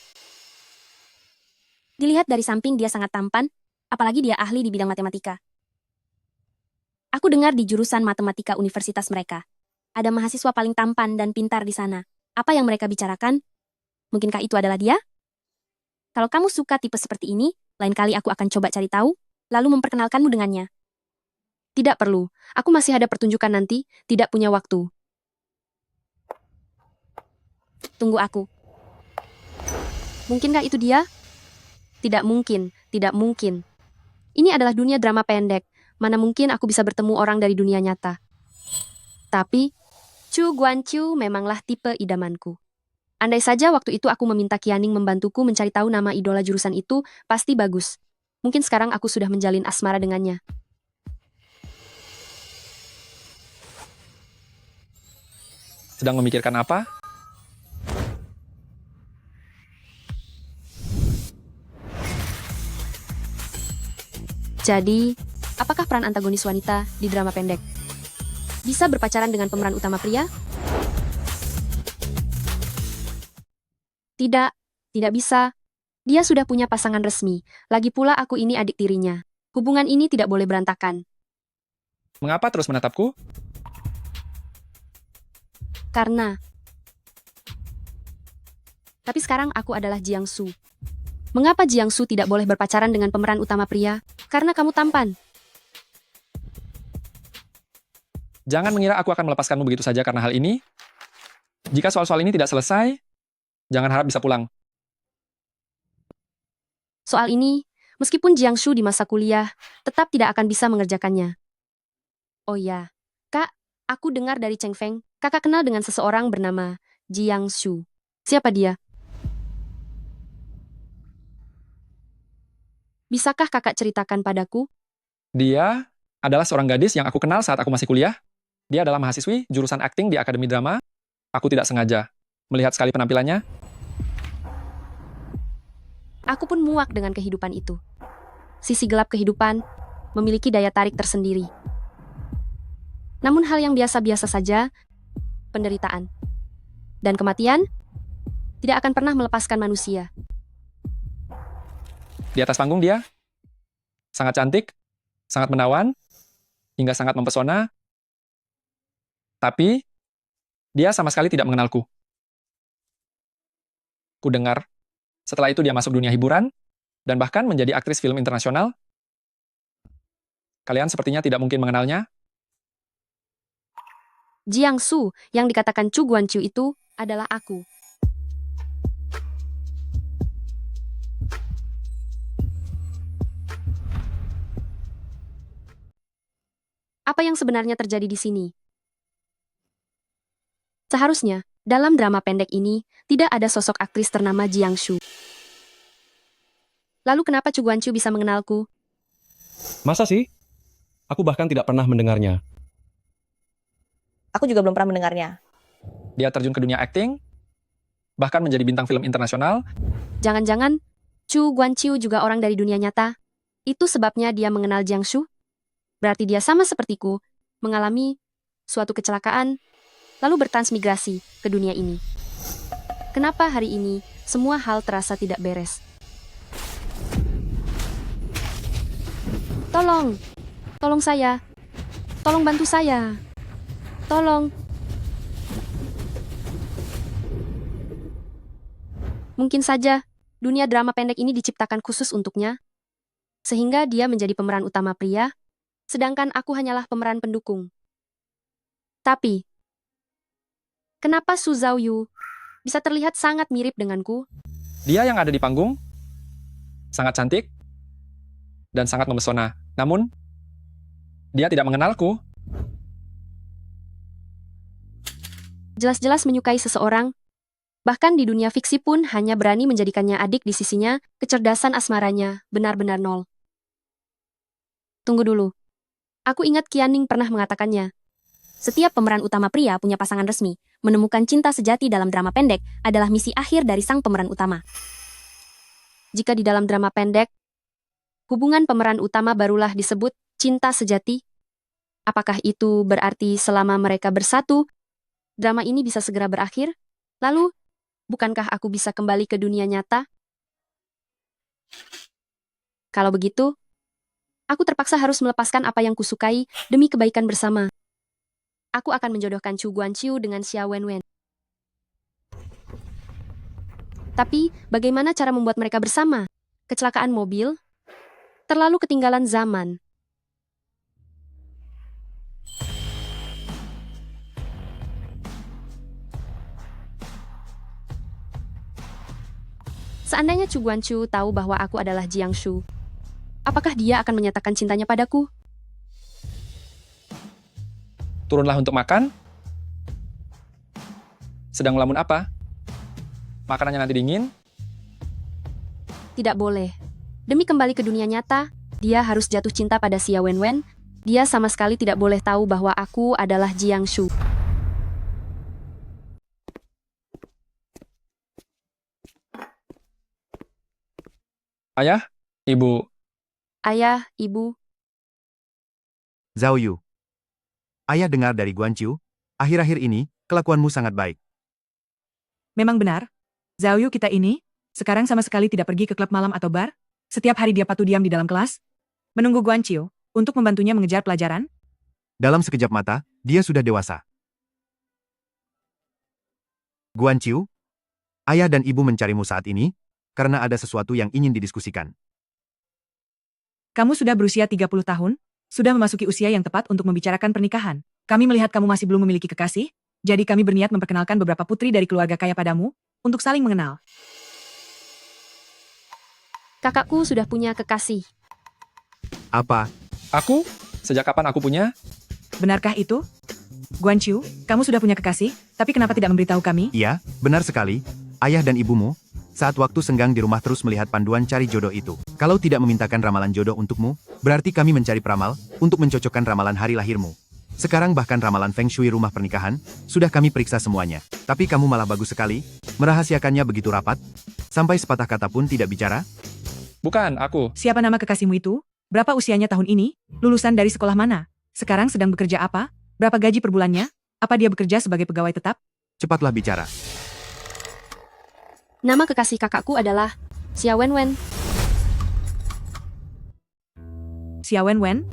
[SPEAKER 1] Dilihat dari samping dia sangat tampan, apalagi dia ahli di bidang matematika. Aku dengar di jurusan matematika universitas mereka, ada mahasiswa paling tampan dan pintar di sana. Apa yang mereka bicarakan? Mungkinkah itu adalah dia? Kalau kamu suka tipe seperti ini, lain kali aku akan coba cari tahu, lalu memperkenalkanmu dengannya. Tidak perlu, aku masih ada pertunjukan nanti, tidak punya waktu. Tunggu aku. Mungkinkah itu dia? Tidak mungkin, tidak mungkin. Ini adalah dunia drama pendek, mana mungkin aku bisa bertemu orang dari dunia nyata. Tapi, Chu Guankyu memanglah tipe idamanku. Andai saja waktu itu aku meminta Qianing membantuku mencari tahu nama idola jurusan itu, pasti bagus. Mungkin sekarang aku sudah menjalin asmara dengannya.
[SPEAKER 2] Sedang memikirkan apa?
[SPEAKER 1] Jadi, apakah peran antagonis wanita di drama pendek? Bisa berpacaran dengan pemeran utama pria? Tidak, tidak bisa. Dia sudah punya pasangan resmi. Lagi pula aku ini adik tirinya. Hubungan ini tidak boleh berantakan.
[SPEAKER 2] Mengapa terus menatapku?
[SPEAKER 1] Karena... Tapi sekarang aku adalah Jiangsu. Mengapa Jiangsu tidak boleh berpacaran dengan pemeran utama pria? Karena kamu tampan.
[SPEAKER 2] Jangan mengira aku akan melepaskanmu begitu saja karena hal ini. Jika soal-soal ini tidak selesai, jangan harap bisa pulang.
[SPEAKER 1] Soal ini, meskipun Jiangsu di masa kuliah, tetap tidak akan bisa mengerjakannya. Oh ya, Kak, aku dengar dari Cheng Feng, kakak kenal dengan seseorang bernama Jiangsu. Siapa dia? Bisakah kakak ceritakan padaku?
[SPEAKER 2] Dia adalah seorang gadis yang aku kenal saat aku masih kuliah. Dia adalah mahasiswi jurusan akting di Akademi Drama. Aku tidak sengaja melihat sekali penampilannya.
[SPEAKER 1] Aku pun muak dengan kehidupan itu. Sisi gelap kehidupan memiliki daya tarik tersendiri. Namun hal yang biasa-biasa saja, penderitaan dan kematian, tidak akan pernah melepaskan manusia.
[SPEAKER 2] Di atas panggung dia sangat cantik, sangat menawan, hingga sangat mempesona. Tapi, dia sama sekali tidak mengenalku. Ku dengar, setelah itu dia masuk dunia hiburan, dan bahkan menjadi aktris film internasional. Kalian sepertinya tidak mungkin mengenalnya.
[SPEAKER 1] Jiangsu, yang dikatakan Chu Guankyu itu, adalah aku. Apa yang sebenarnya terjadi di sini? Seharusnya, dalam drama pendek ini, tidak ada sosok aktris ternama Jiang Shu. Lalu kenapa Chu Guanqiu bisa mengenalku?
[SPEAKER 5] Masa sih? Aku bahkan tidak pernah mendengarnya.
[SPEAKER 4] Aku juga belum pernah mendengarnya.
[SPEAKER 2] Dia terjun ke dunia akting, bahkan menjadi bintang film internasional.
[SPEAKER 1] Jangan-jangan, Chu Guanqiu juga orang dari dunia nyata? Itu sebabnya dia mengenal Jiang Shu? Berarti dia sama sepertiku, mengalami suatu kecelakaan, lalu bertransmigrasi ke dunia ini. Kenapa hari ini semua hal terasa tidak beres? Tolong, tolong saya, tolong bantu saya, tolong. Mungkin saja dunia drama pendek ini diciptakan khusus untuknya, sehingga dia menjadi pemeran utama pria, sedangkan aku hanyalah pemeran pendukung. Tapi, kenapa Su Zhaoyu bisa terlihat sangat mirip denganku?
[SPEAKER 2] Dia yang ada di panggung, sangat cantik, dan sangat memesona. Namun, dia tidak mengenalku.
[SPEAKER 1] Jelas-jelas menyukai seseorang, bahkan di dunia fiksi pun hanya berani menjadikannya adik di sisinya, kecerdasan asmaranya benar-benar nol. Tunggu dulu. Aku ingat Qianning pernah mengatakannya. Setiap pemeran utama pria punya pasangan resmi. Menemukan cinta sejati dalam drama pendek adalah misi akhir dari sang pemeran utama. Jika di dalam drama pendek, hubungan pemeran utama barulah disebut cinta sejati, apakah itu berarti selama mereka bersatu, drama ini bisa segera berakhir? Lalu, bukankah aku bisa kembali ke dunia nyata? Kalau begitu, aku terpaksa harus melepaskan apa yang kusukai demi kebaikan bersama. Aku akan menjodohkan Chu Guanqiu dengan Xia Wenwen. Tapi, bagaimana cara membuat mereka bersama? Kecelakaan mobil? Terlalu ketinggalan zaman. Seandainya Chu Guanqiu tahu bahwa aku adalah Jiang Shu, apakah dia akan menyatakan cintanya padaku?
[SPEAKER 2] Turunlah untuk makan. Sedang melamun apa? Makanannya nanti dingin.
[SPEAKER 1] Tidak boleh. Demi kembali ke dunia nyata, dia harus jatuh cinta pada Xia Wenwen. Dia sama sekali tidak boleh tahu bahwa aku adalah Jiang Shu.
[SPEAKER 2] Ayah, ibu,
[SPEAKER 1] Ayah, ibu,
[SPEAKER 8] Zhao Yu. Ayah dengar dari Guanqiu, akhir-akhir ini, kelakuanmu sangat baik.
[SPEAKER 3] Memang benar. Zhao Yu kita ini, sekarang sama sekali tidak pergi ke klub malam atau bar. Setiap hari dia patuh diam di dalam kelas, menunggu Guanqiu untuk membantunya mengejar pelajaran.
[SPEAKER 8] Dalam sekejap mata, dia sudah dewasa. Guanqiu, ayah dan ibu mencarimu saat ini, karena ada sesuatu yang ingin didiskusikan.
[SPEAKER 3] Kamu sudah berusia 30 tahun, sudah memasuki usia yang tepat untuk membicarakan pernikahan. Kami melihat kamu masih belum memiliki kekasih, jadi kami berniat memperkenalkan beberapa putri dari keluarga kaya padamu, untuk saling mengenal.
[SPEAKER 1] kakakku sudah punya kekasih.
[SPEAKER 8] Apa?
[SPEAKER 2] aku? Sejak kapan aku punya?
[SPEAKER 3] Benarkah itu? Guanqiu, kamu sudah punya kekasih, tapi kenapa tidak memberitahu kami?
[SPEAKER 8] Iya, benar sekali. Ayah dan ibumu, saat waktu senggang di rumah terus melihat panduan cari jodoh itu. Kalau tidak memintakan ramalan jodoh untukmu, berarti kami mencari peramal, untuk mencocokkan ramalan hari lahirmu. Sekarang bahkan ramalan Feng Shui rumah pernikahan, sudah kami periksa semuanya. Tapi kamu malah bagus sekali, merahasiakannya begitu rapat, sampai sepatah kata pun tidak bicara.
[SPEAKER 2] Bukan, aku.
[SPEAKER 3] Siapa nama kekasihmu itu? Berapa usianya tahun ini? Lulusan dari sekolah mana? Sekarang sedang bekerja apa? Berapa gaji per bulannya? Apa dia bekerja sebagai pegawai tetap?
[SPEAKER 8] Cepatlah bicara.
[SPEAKER 1] Nama kekasih kakakku adalah Xia Wenwen.
[SPEAKER 3] Xia Wenwen?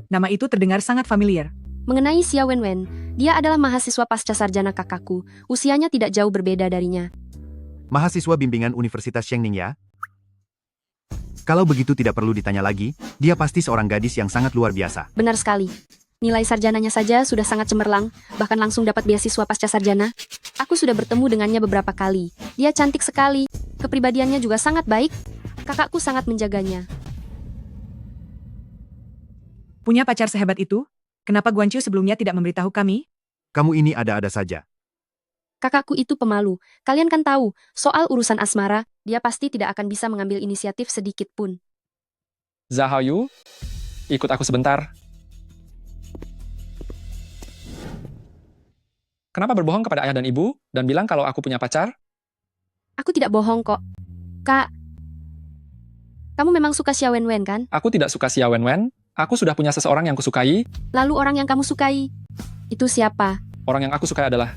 [SPEAKER 3] Nama itu terdengar sangat familiar.
[SPEAKER 1] Mengenai Xia Wenwen, dia adalah mahasiswa pasca sarjana kakakku. Usianya tidak jauh berbeda darinya.
[SPEAKER 8] Mahasiswa bimbingan Universitas Shengning ya? Kalau begitu tidak perlu ditanya lagi, dia pasti seorang gadis yang sangat luar biasa.
[SPEAKER 1] Benar sekali. Nilai sarjananya saja sudah sangat cemerlang, bahkan langsung dapat beasiswa pasca sarjana. Aku sudah bertemu dengannya beberapa kali. Dia cantik sekali. Kepribadiannya juga sangat baik. Kakakku sangat menjaganya.
[SPEAKER 3] Punya pacar sehebat itu? Kenapa Guanqiu sebelumnya tidak memberitahu kami?
[SPEAKER 8] Kamu ini ada-ada saja.
[SPEAKER 1] Kakakku itu pemalu. Kalian kan tahu, soal urusan asmara, dia pasti tidak akan bisa mengambil inisiatif sedikit pun.
[SPEAKER 2] Zahayu, ikut aku sebentar. Kenapa berbohong kepada ayah dan ibu dan bilang kalau aku punya pacar?
[SPEAKER 1] Aku tidak bohong kok. Kak, kamu memang suka Xia Wenwen kan?
[SPEAKER 2] Aku tidak suka Xia Wenwen. Aku sudah punya seseorang yang kusukai.
[SPEAKER 1] Lalu orang yang kamu sukai, itu siapa?
[SPEAKER 2] Orang yang aku sukai adalah...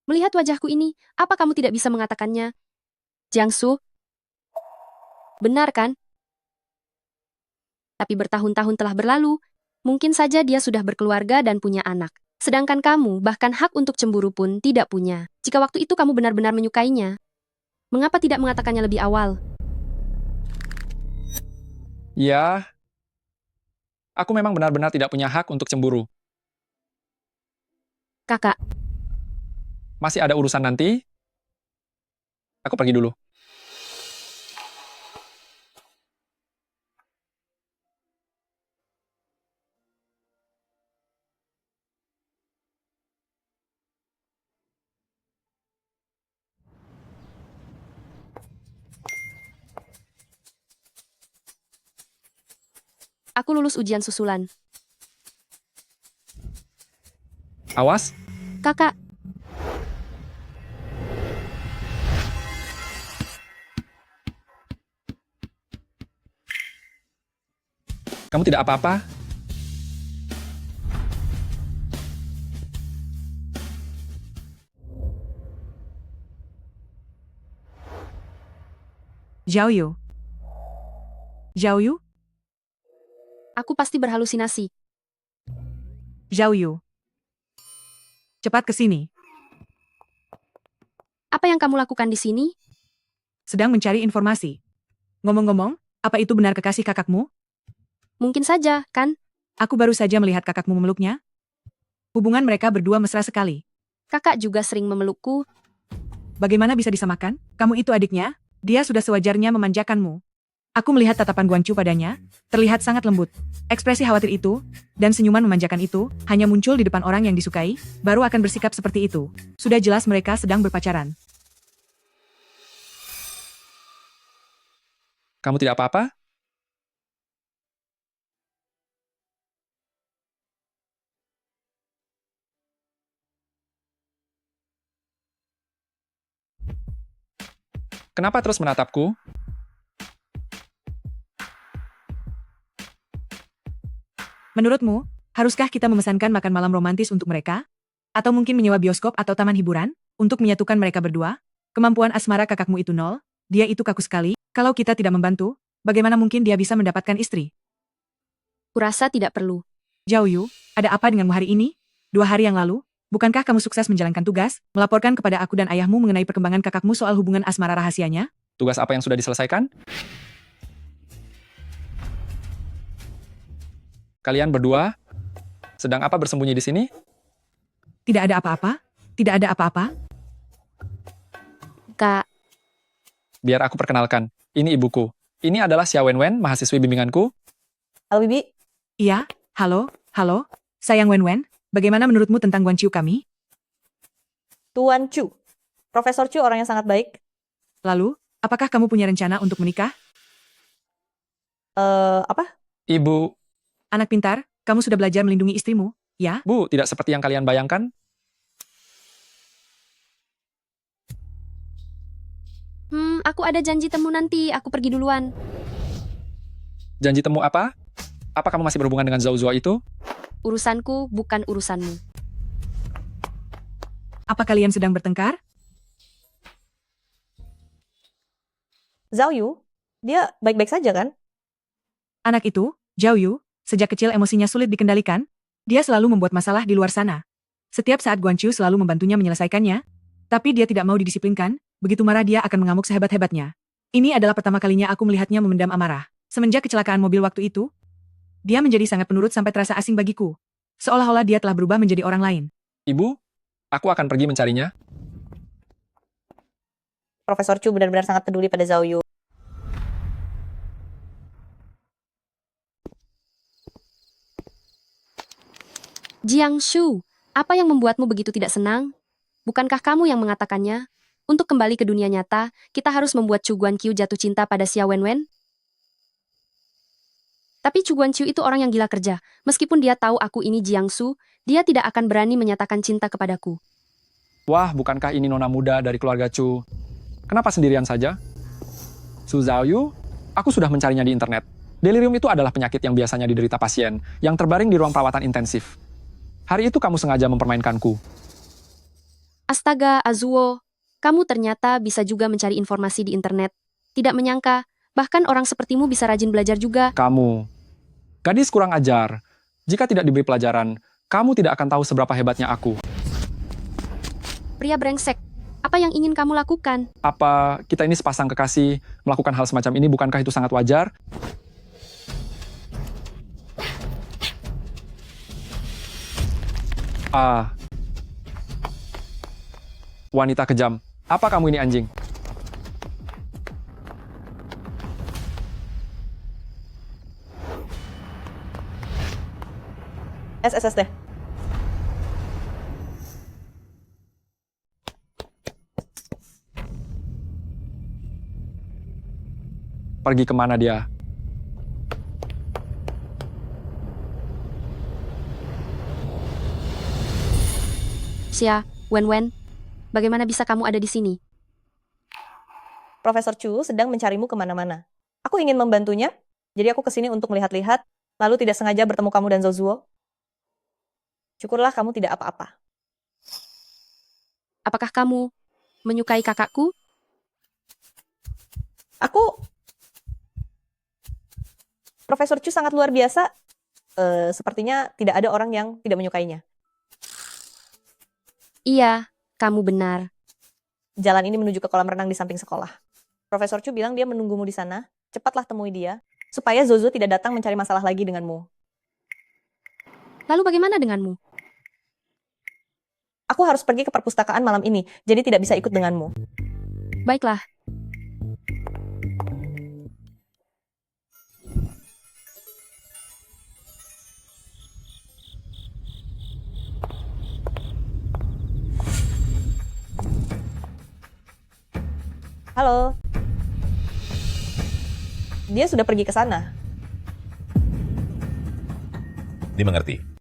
[SPEAKER 1] Melihat wajahku ini, apa kamu tidak bisa mengatakannya? Jiangsu? Benar kan? Tapi bertahun-tahun telah berlalu, mungkin saja dia sudah berkeluarga dan punya anak. Sedangkan kamu bahkan hak untuk cemburu pun tidak punya. Jika waktu itu kamu benar-benar menyukainya, mengapa tidak mengatakannya lebih awal?
[SPEAKER 2] Ya, aku memang benar-benar tidak punya hak untuk cemburu.
[SPEAKER 1] Kakak,
[SPEAKER 2] Masih ada urusan nanti. Aku pergi dulu.
[SPEAKER 1] aku lulus ujian susulan.
[SPEAKER 2] Awas,
[SPEAKER 1] Kakak,
[SPEAKER 2] kamu tidak apa-apa?
[SPEAKER 3] Zhao Yu. Zhao Yu?
[SPEAKER 1] aku pasti berhalusinasi.
[SPEAKER 3] Zhao Yu. Cepat ke sini.
[SPEAKER 1] Apa yang kamu lakukan di sini?
[SPEAKER 3] Sedang mencari informasi. Ngomong-ngomong, apa itu benar kekasih kakakmu?
[SPEAKER 1] Mungkin saja, kan?
[SPEAKER 3] Aku baru saja melihat kakakmu memeluknya. Hubungan mereka berdua mesra sekali.
[SPEAKER 1] Kakak juga sering memelukku.
[SPEAKER 3] Bagaimana bisa disamakan? Kamu itu adiknya, dia sudah sewajarnya memanjakanmu. Aku melihat tatapan Guanqiu padanya, terlihat sangat lembut. Ekspresi khawatir itu, dan senyuman memanjakan itu, hanya muncul di depan orang yang disukai, baru akan bersikap seperti itu. Sudah jelas mereka sedang berpacaran.
[SPEAKER 2] Kamu tidak apa-apa? Kenapa terus menatapku?
[SPEAKER 3] Menurutmu, haruskah kita memesankan makan malam romantis untuk mereka? Atau mungkin menyewa bioskop atau taman hiburan, untuk menyatukan mereka berdua? Kemampuan asmara kakakmu itu nol, dia itu kaku sekali. Kalau kita tidak membantu, bagaimana mungkin dia bisa mendapatkan istri?
[SPEAKER 1] Kurasa tidak perlu.
[SPEAKER 3] Zhao Yu, ada apa denganmu hari ini? 2 hari yang lalu, bukankah kamu sukses menjalankan tugas, melaporkan kepada aku dan ayahmu mengenai perkembangan kakakmu soal hubungan asmara rahasianya?
[SPEAKER 2] Tugas apa yang sudah diselesaikan? Kalian berdua sedang apa bersembunyi di sini?
[SPEAKER 3] Tidak ada apa-apa? Tidak ada apa-apa?
[SPEAKER 1] Kak,
[SPEAKER 2] Biar aku perkenalkan. Ini ibuku. Ini adalah Xia Wenwen, mahasiswi bimbinganku.
[SPEAKER 4] Halo Bibi,
[SPEAKER 3] Iya, halo, halo. Sayang Wenwen, bagaimana menurutmu tentang Guanqiu kami?
[SPEAKER 4] Tuan Chu. Profesor Chu orang yang sangat baik.
[SPEAKER 3] Lalu, apakah kamu punya rencana untuk menikah?
[SPEAKER 4] Apa?
[SPEAKER 2] Ibu,
[SPEAKER 3] Anak pintar, kamu sudah belajar melindungi istrimu, ya?
[SPEAKER 2] Bu, tidak seperti yang kalian bayangkan.
[SPEAKER 1] aku ada janji temu nanti. Aku pergi duluan.
[SPEAKER 2] Janji temu apa? Apa kamu masih berhubungan dengan Zhao Zuo itu?
[SPEAKER 1] Urusanku bukan urusanmu.
[SPEAKER 3] Apa kalian sedang bertengkar?
[SPEAKER 4] Zhao Yu, dia baik-baik saja kan?
[SPEAKER 3] Anak itu, Zhao Yu, sejak kecil emosinya sulit dikendalikan. Dia selalu membuat masalah di luar sana. Setiap saat Guanqiu selalu membantunya menyelesaikannya, tapi dia tidak mau didisiplinkan. Begitu marah dia akan mengamuk sehebat-hebatnya. Ini adalah pertama kalinya aku melihatnya memendam amarah. Semenjak kecelakaan mobil waktu itu, dia menjadi sangat penurut sampai terasa asing bagiku. Seolah-olah dia telah berubah menjadi orang lain.
[SPEAKER 2] Ibu, aku akan pergi mencarinya.
[SPEAKER 4] Profesor Chu benar-benar sangat peduli pada Zhao Yu.
[SPEAKER 1] Jiangshu, apa yang membuatmu begitu tidak senang? Bukankah kamu yang mengatakannya? Untuk kembali ke dunia nyata, kita harus membuat Chu Guanqiu jatuh cinta pada Xia Wenwen? Tapi Chu Guanqiu itu orang yang gila kerja. Meskipun dia tahu aku ini Jiangsu, dia tidak akan berani menyatakan cinta kepadaku.
[SPEAKER 2] Wah, bukankah ini nona muda dari keluarga Chu? Kenapa sendirian saja? Su Zhaoyu, aku sudah mencarinya di internet. Delirium itu adalah penyakit yang biasanya diderita pasien, yang terbaring di ruang perawatan intensif. Hari itu kamu sengaja mempermainkanku.
[SPEAKER 1] Astaga, Azuo, kamu ternyata bisa juga mencari informasi di internet. Tidak menyangka, bahkan orang sepertimu bisa rajin belajar juga.
[SPEAKER 2] Kamu, gadis kurang ajar. Jika tidak diberi pelajaran, kamu tidak akan tahu seberapa hebatnya aku.
[SPEAKER 1] Pria brengsek, apa yang ingin kamu lakukan?
[SPEAKER 2] Apa kita ini sepasang kekasih melakukan hal semacam ini, bukankah itu sangat wajar? Wanita kejam. Apa kamu ini anjing?
[SPEAKER 4] SSD.
[SPEAKER 2] Pergi kemana dia?
[SPEAKER 1] Xia, Wenwen, bagaimana bisa kamu ada di sini?
[SPEAKER 4] Profesor Chu sedang mencarimu kemana-mana. Aku ingin membantunya, jadi aku kesini untuk melihat-lihat, lalu tidak sengaja bertemu kamu dan Zhou Zuo. Syukurlah kamu tidak apa-apa.
[SPEAKER 1] Apakah kamu menyukai kakakku?
[SPEAKER 4] Profesor Chu sangat luar biasa. Sepertinya tidak ada orang yang tidak menyukainya.
[SPEAKER 1] Iya, kamu benar.
[SPEAKER 4] Jalan ini menuju ke kolam renang di samping sekolah. Profesor Chu bilang dia menunggumu di sana. Cepatlah temui dia, supaya Zhou Zuo tidak datang mencari masalah lagi denganmu.
[SPEAKER 1] Lalu bagaimana denganmu?
[SPEAKER 4] Aku harus pergi ke perpustakaan malam ini, jadi tidak bisa ikut denganmu.
[SPEAKER 1] Baiklah.
[SPEAKER 4] Halo. Dia sudah pergi ke sana.
[SPEAKER 9] Dimengerti.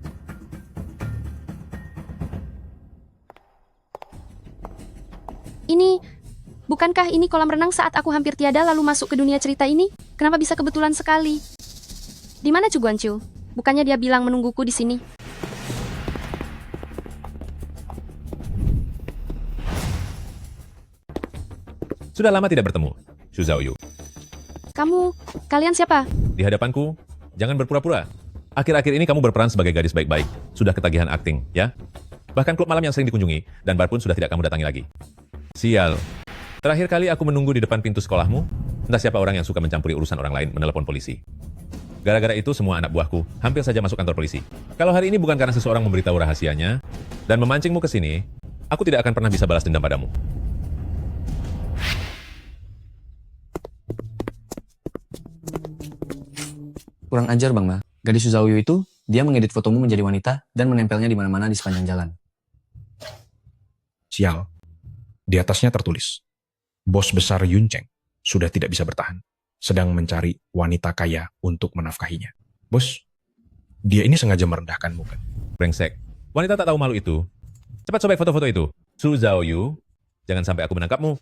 [SPEAKER 1] Bukankah ini kolam renang saat aku hampir tiada lalu masuk ke dunia cerita ini? Kenapa bisa kebetulan sekali? Di mana Chu Guanqiu? Bukannya dia bilang menungguku di sini?
[SPEAKER 9] Sudah lama tidak bertemu, Xu Zhaoyu.
[SPEAKER 1] Kalian siapa?
[SPEAKER 9] Di hadapanku, jangan berpura-pura. Akhir-akhir ini kamu berperan sebagai gadis baik-baik. Sudah ketagihan akting, ya? Bahkan klub malam yang sering dikunjungi, dan bar pun sudah tidak kamu datangi lagi. Sial. Terakhir kali aku menunggu di depan pintu sekolahmu, entah siapa orang yang suka mencampuri urusan orang lain menelepon polisi. Gara-gara itu semua anak buahku hampir saja masuk kantor polisi. Kalau hari ini bukan karena seseorang memberitahu rahasianya dan memancingmu ke sini, aku tidak akan pernah bisa balas dendam padamu.
[SPEAKER 6] Kurang ajar, Bang Ma. Gadis Xu Zhaoyu itu, dia mengedit fotomu menjadi wanita dan menempelnya di mana-mana di sepanjang jalan.
[SPEAKER 10] Sial. Di atasnya tertulis, bos besar Yun Cheng sudah tidak bisa bertahan, sedang mencari wanita kaya untuk menafkahinya. Bos, dia ini sengaja merendahkanmu kan?
[SPEAKER 9] Brengsek. Wanita tak tahu malu itu. Cepat sobek foto-foto itu. Xu Zhaoyu, jangan sampai aku menangkapmu.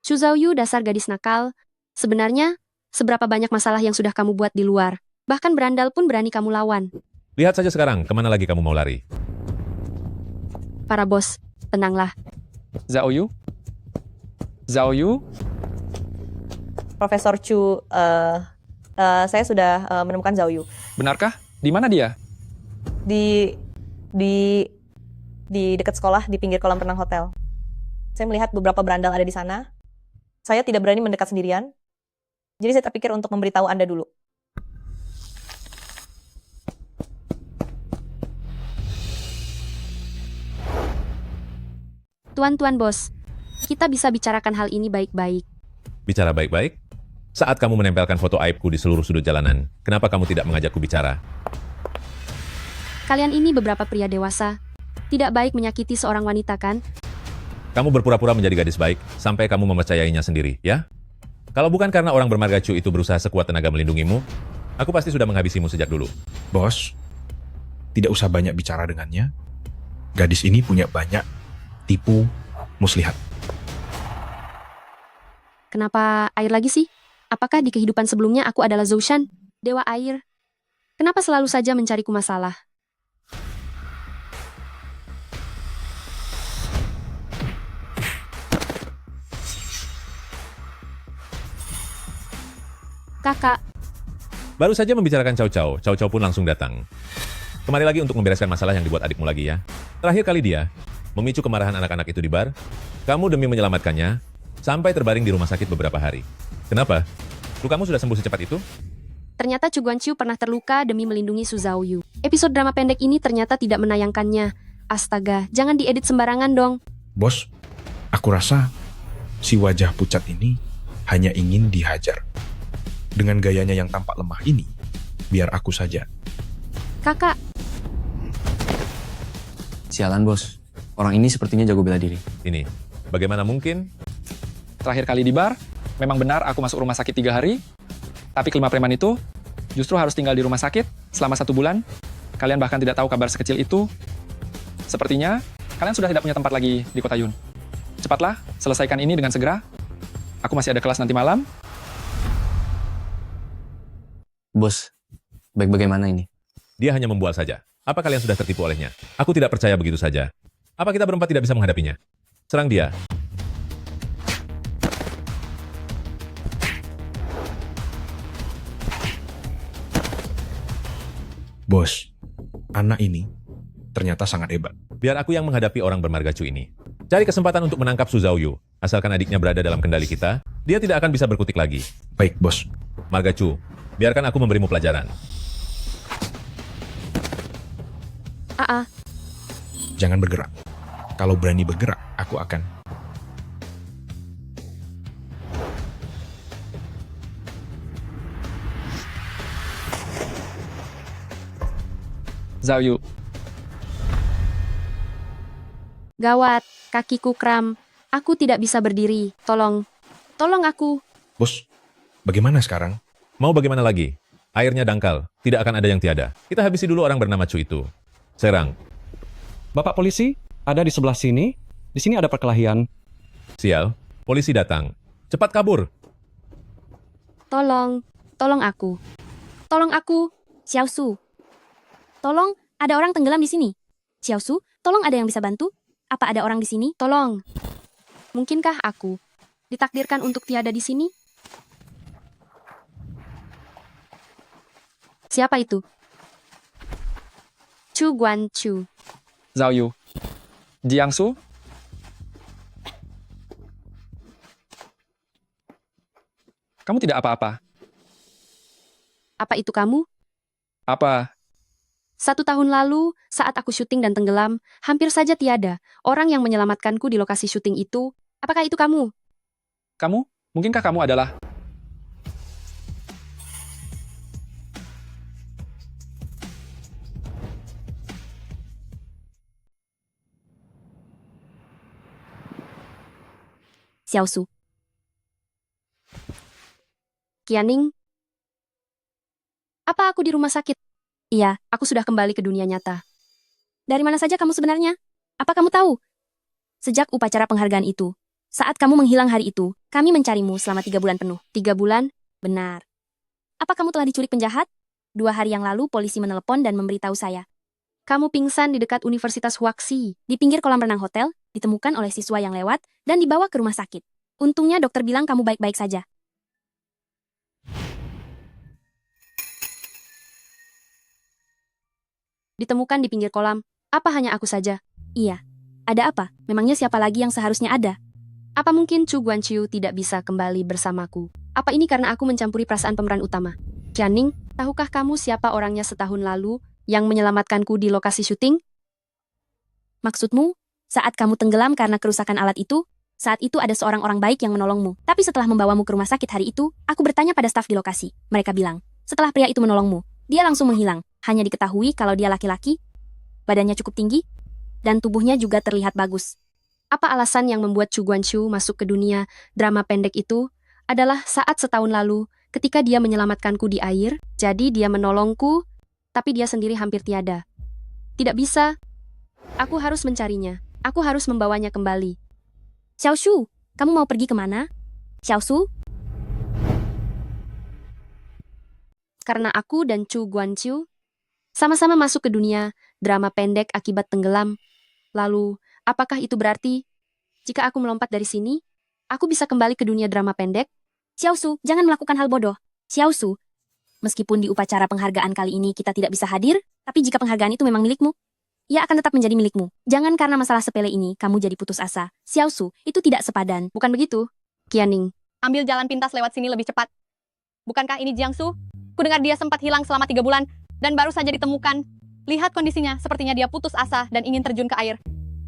[SPEAKER 1] Xu Zhaoyu, dasar gadis nakal. Sebenarnya, seberapa banyak masalah yang sudah kamu buat di luar. Bahkan berandal pun berani kamu lawan.
[SPEAKER 9] Lihat saja sekarang, kemana lagi kamu mau lari?
[SPEAKER 1] Para bos, tenanglah.
[SPEAKER 2] Zhaoyu? Zhaoyu?
[SPEAKER 4] Profesor Chu, saya sudah menemukan Zhao Yu.
[SPEAKER 2] Benarkah? Di mana dia?
[SPEAKER 4] Di dekat sekolah, di pinggir kolam renang hotel. Saya melihat beberapa berandal ada di sana. Saya tidak berani mendekat sendirian. Jadi saya terpikir untuk memberitahu Anda dulu.
[SPEAKER 1] Tuan bos, kita bisa bicarakan hal ini baik-baik.
[SPEAKER 9] Bicara baik-baik? Saat kamu menempelkan foto aibku di seluruh sudut jalanan, kenapa kamu tidak mengajakku bicara?
[SPEAKER 1] Kalian ini beberapa pria dewasa. Tidak baik menyakiti seorang wanita kan?
[SPEAKER 9] Kamu berpura-pura menjadi gadis baik, sampai kamu mempercayainya sendiri, ya? Kalau bukan karena orang bermarga Chu itu berusaha sekuat tenaga melindungimu, aku pasti sudah menghabisimu sejak dulu.
[SPEAKER 10] Bos, tidak usah banyak bicara dengannya. Gadis ini punya banyak tipu muslihat.
[SPEAKER 1] Kenapa air lagi sih? Apakah di kehidupan sebelumnya aku adalah Zhoushan, dewa air? Kenapa selalu saja mencariku masalah? Kakak,
[SPEAKER 9] Baru saja membicarakan Cao Cao, Cao Cao pun langsung datang. Kemari lagi untuk membereskan masalah yang dibuat adikmu lagi ya. Terakhir kali dia memicu kemarahan anak-anak itu di bar, kamu demi menyelamatkannya, sampai terbaring di rumah sakit beberapa hari. Kenapa? Lukamu sudah sembuh secepat itu?
[SPEAKER 1] ternyata Chu Guanqiu pernah terluka demi melindungi Su Zhaoyu. Episode drama pendek ini ternyata tidak menayangkannya. Astaga, jangan diedit sembarangan dong.
[SPEAKER 10] Bos, aku rasa si wajah pucat ini hanya ingin dihajar. Dengan gayanya yang tampak lemah ini, biar aku saja.
[SPEAKER 1] Kakak,
[SPEAKER 6] Sialan bos, orang ini sepertinya jago bela diri.
[SPEAKER 9] Ini, bagaimana mungkin?
[SPEAKER 2] Terakhir kali di bar, memang benar aku masuk rumah sakit 3 hari, tapi kelima preman itu justru harus tinggal di rumah sakit selama 1 bulan. Kalian bahkan tidak tahu kabar sekecil itu. Sepertinya, kalian sudah tidak punya tempat lagi di kota Yun. Cepatlah, selesaikan ini dengan segera. Aku masih ada kelas nanti malam.
[SPEAKER 6] Bos, baik bagaimana ini?
[SPEAKER 9] Dia hanya membual saja. Apa kalian sudah tertipu olehnya? Aku tidak percaya begitu saja. Apa kita berempat tidak bisa menghadapinya? Serang dia.
[SPEAKER 10] Bos, anak ini ternyata sangat hebat.
[SPEAKER 9] Biar aku yang menghadapi orang bermarga Chu ini. Cari kesempatan untuk menangkap Su Zhaoyu. Asalkan adiknya berada dalam kendali kita, dia tidak akan bisa berkutik lagi.
[SPEAKER 10] Baik, bos.
[SPEAKER 9] Marga Chu, biarkan aku memberimu pelajaran.
[SPEAKER 10] Jangan bergerak. Kalau berani bergerak, aku akan...
[SPEAKER 2] Zhaoyu,
[SPEAKER 1] gawat, kakiku kram. Aku tidak bisa berdiri. Tolong aku.
[SPEAKER 10] Bos, bagaimana sekarang?
[SPEAKER 9] Mau bagaimana lagi? Airnya dangkal, tidak akan ada yang tiada. Kita habisi dulu orang bernama Chu itu. Serang.
[SPEAKER 5] Bapak polisi, ada di sebelah sini. Di sini ada perkelahian.
[SPEAKER 9] Sial, polisi datang. Cepat kabur.
[SPEAKER 1] Tolong aku. Tolong aku, Xiaosu. Tolong, ada orang tenggelam di sini. Xiaosu, tolong ada yang bisa bantu? Apa ada orang di sini? Tolong. Mungkinkah aku ditakdirkan untuk tiada di sini? Siapa itu? Chu Guanqiu.
[SPEAKER 2] Zhaoyu, Jiangsu, kamu tidak apa-apa.
[SPEAKER 1] Apa itu kamu?
[SPEAKER 2] Apa?
[SPEAKER 1] 1 tahun lalu, saat aku syuting dan tenggelam, hampir saja tiada orang yang menyelamatkanku di lokasi syuting itu. Apakah itu kamu?
[SPEAKER 2] Kamu? Mungkinkah kamu adalah...
[SPEAKER 1] Xiaosu. Qianing? Apa aku di rumah sakit? Iya, aku sudah kembali ke dunia nyata. Dari mana saja kamu sebenarnya? Apa kamu tahu? Sejak upacara penghargaan itu, saat kamu menghilang hari itu, kami mencarimu selama 3 bulan penuh. 3 bulan? Benar. Apa kamu telah diculik penjahat? 2 hari yang lalu polisi menelepon dan memberitahu saya. Kamu pingsan di dekat Universitas Huaxi, di pinggir kolam renang hotel, ditemukan oleh siswa yang lewat, dan dibawa ke rumah sakit. Untungnya dokter bilang kamu baik-baik saja. Ditemukan di pinggir kolam. Apa hanya aku saja? Iya. Ada apa? Memangnya siapa lagi yang seharusnya ada? Apa mungkin Chu Guanqiu tidak bisa kembali bersamaku? Apa ini karena aku mencampuri perasaan pemeran utama? Qianing, tahukah kamu siapa orangnya setahun lalu yang menyelamatkanku di lokasi syuting? Maksudmu, Saat kamu tenggelam karena kerusakan alat itu, saat itu ada seorang orang baik yang menolongmu. Tapi setelah membawamu ke rumah sakit hari itu, aku bertanya pada staf di lokasi. Mereka bilang, setelah pria itu menolongmu, dia langsung menghilang. Hanya diketahui kalau dia laki-laki, badannya cukup tinggi, dan tubuhnya juga terlihat bagus. Apa alasan yang membuat Chu Guangqiu masuk ke dunia drama pendek itu adalah saat setahun lalu ketika dia menyelamatkanku di air, jadi dia menolongku, tapi dia sendiri hampir tiada. Tidak bisa. Aku harus mencarinya. Aku harus membawanya kembali. Xiaoshu, kamu mau pergi kemana? Xiaoshu? Karena aku dan Chu Guangqiu sama-sama masuk ke dunia drama pendek akibat tenggelam. Lalu, apakah itu berarti jika aku melompat dari sini, aku bisa kembali ke dunia drama pendek? Xiaoshu, jangan melakukan hal bodoh. Xiaoshu, meskipun di upacara penghargaan kali ini kita tidak bisa hadir, tapi jika penghargaan itu memang milikmu, ia akan tetap menjadi milikmu. Jangan karena masalah sepele ini kamu jadi putus asa. Xiaoshu, itu tidak sepadan. Bukan begitu? Qianing.
[SPEAKER 7] Ambil jalan pintas lewat sini lebih cepat. Bukankah ini Jiangsu? Kudengar dia sempat hilang selama 3 bulan dan baru saja ditemukan. Lihat kondisinya, sepertinya dia putus asa dan ingin terjun ke air.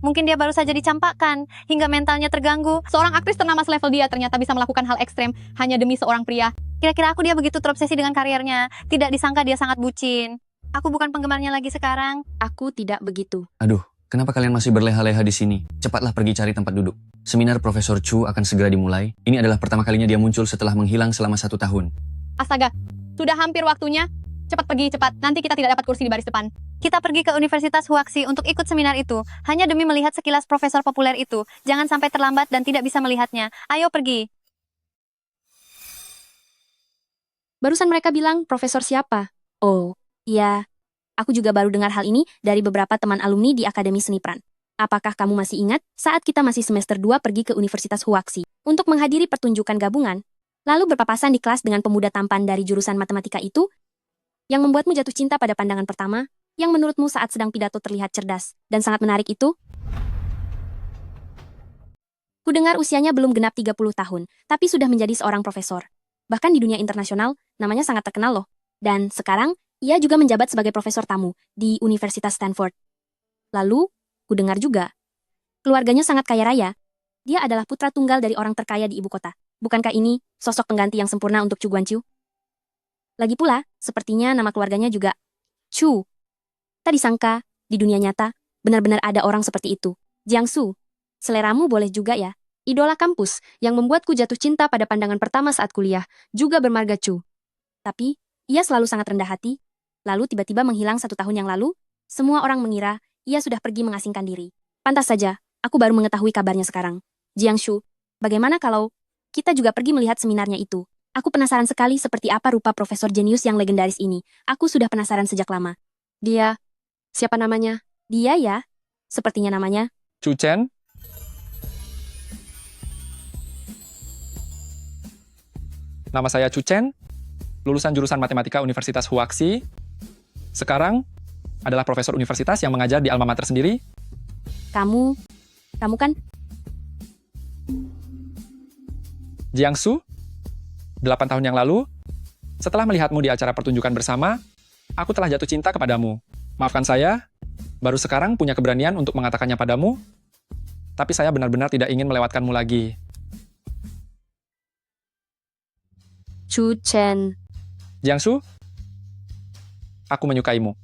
[SPEAKER 7] Mungkin dia baru saja dicampakkan hingga mentalnya terganggu. Seorang aktris ternama selevel dia ternyata bisa melakukan hal ekstrem hanya demi seorang pria. Kira-kira aku dia begitu terobsesi dengan karirnya. Tidak disangka dia sangat bucin. Aku bukan penggemarnya lagi sekarang.
[SPEAKER 1] Aku tidak begitu.
[SPEAKER 6] Aduh, kenapa kalian masih berleha-leha di sini? Cepatlah pergi cari tempat duduk. Seminar Profesor Chu akan segera dimulai. Ini adalah pertama kalinya dia muncul setelah menghilang selama 1 tahun.
[SPEAKER 7] Astaga, sudah hampir waktunya. Cepat pergi, cepat. Nanti kita tidak dapat kursi di baris depan. Kita pergi ke Universitas Huaxi untuk ikut seminar itu. Hanya demi melihat sekilas profesor populer itu. Jangan sampai terlambat dan tidak bisa melihatnya. Ayo pergi.
[SPEAKER 1] Barusan mereka bilang profesor siapa? Oh, iya. Aku juga baru dengar hal ini dari beberapa teman alumni di Akademi Seni Peran. Apakah kamu masih ingat saat kita masih semester 2 pergi ke Universitas Huaxi untuk menghadiri pertunjukan gabungan, lalu berpapasan di kelas dengan pemuda tampan dari jurusan matematika itu, yang membuatmu jatuh cinta pada pandangan pertama, yang menurutmu saat sedang pidato terlihat cerdas dan sangat menarik itu? Kudengar usianya belum genap 30 tahun, tapi sudah menjadi seorang profesor. Bahkan di dunia internasional, namanya sangat terkenal loh. Dan sekarang, ia juga menjabat sebagai profesor tamu di Universitas Stanford. Lalu, kudengar juga, keluarganya sangat kaya raya. Dia adalah putra tunggal dari orang terkaya di ibu kota. Bukankah ini sosok pengganti yang sempurna untuk Chu Guangqiu? Lagi pula, sepertinya nama keluarganya juga Chu. Tak disangka, di dunia nyata, benar-benar ada orang seperti itu. Jiangsu, seleramu boleh juga ya. Idola kampus yang membuatku jatuh cinta pada pandangan pertama saat kuliah, juga bermarga Chu. Tapi, ia selalu sangat rendah hati. Lalu tiba-tiba menghilang 1 tahun yang lalu, semua orang mengira ia sudah pergi mengasingkan diri. Pantas saja, aku baru mengetahui kabarnya sekarang. Jiangsu, bagaimana kalau kita juga pergi melihat seminarnya itu? Aku penasaran sekali seperti apa rupa profesor jenius yang legendaris ini. Aku sudah penasaran sejak lama. Dia, siapa namanya? Dia ya? Sepertinya namanya.
[SPEAKER 2] Chu Chen? Nama saya Chu Chen, lulusan jurusan Matematika Universitas Huaxi. Sekarang adalah profesor universitas yang mengajar di alma mater sendiri.
[SPEAKER 1] Kamu kan?
[SPEAKER 2] Jiangsu, 8 tahun yang lalu, setelah melihatmu di acara pertunjukan bersama, aku telah jatuh cinta kepadamu. Maafkan saya, baru sekarang punya keberanian untuk mengatakannya padamu, tapi saya benar-benar tidak ingin melewatkanmu lagi.
[SPEAKER 1] Chu Chen.
[SPEAKER 2] Jiangsu, aku menyukaimu.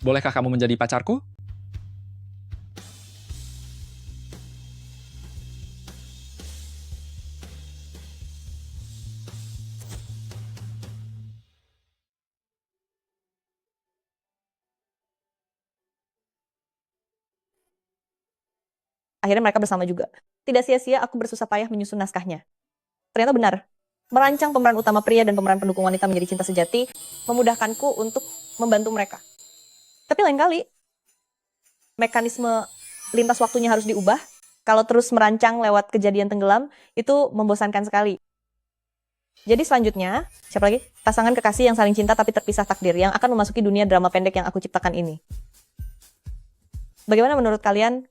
[SPEAKER 2] Bolehkah kamu menjadi pacarku?
[SPEAKER 4] Akhirnya mereka bersama juga. Tidak sia-sia aku bersusah payah menyusun naskahnya. Ternyata benar. Merancang pemeran utama pria dan pemeran pendukung wanita menjadi cinta sejati memudahkanku untuk membantu mereka. Tapi lain kali, mekanisme lintas waktunya harus diubah. Kalau terus merancang lewat kejadian tenggelam, itu membosankan sekali. Jadi selanjutnya, siapa lagi? Pasangan kekasih yang saling cinta tapi terpisah takdir, yang akan memasuki dunia drama pendek yang aku ciptakan ini. Bagaimana menurut kalian?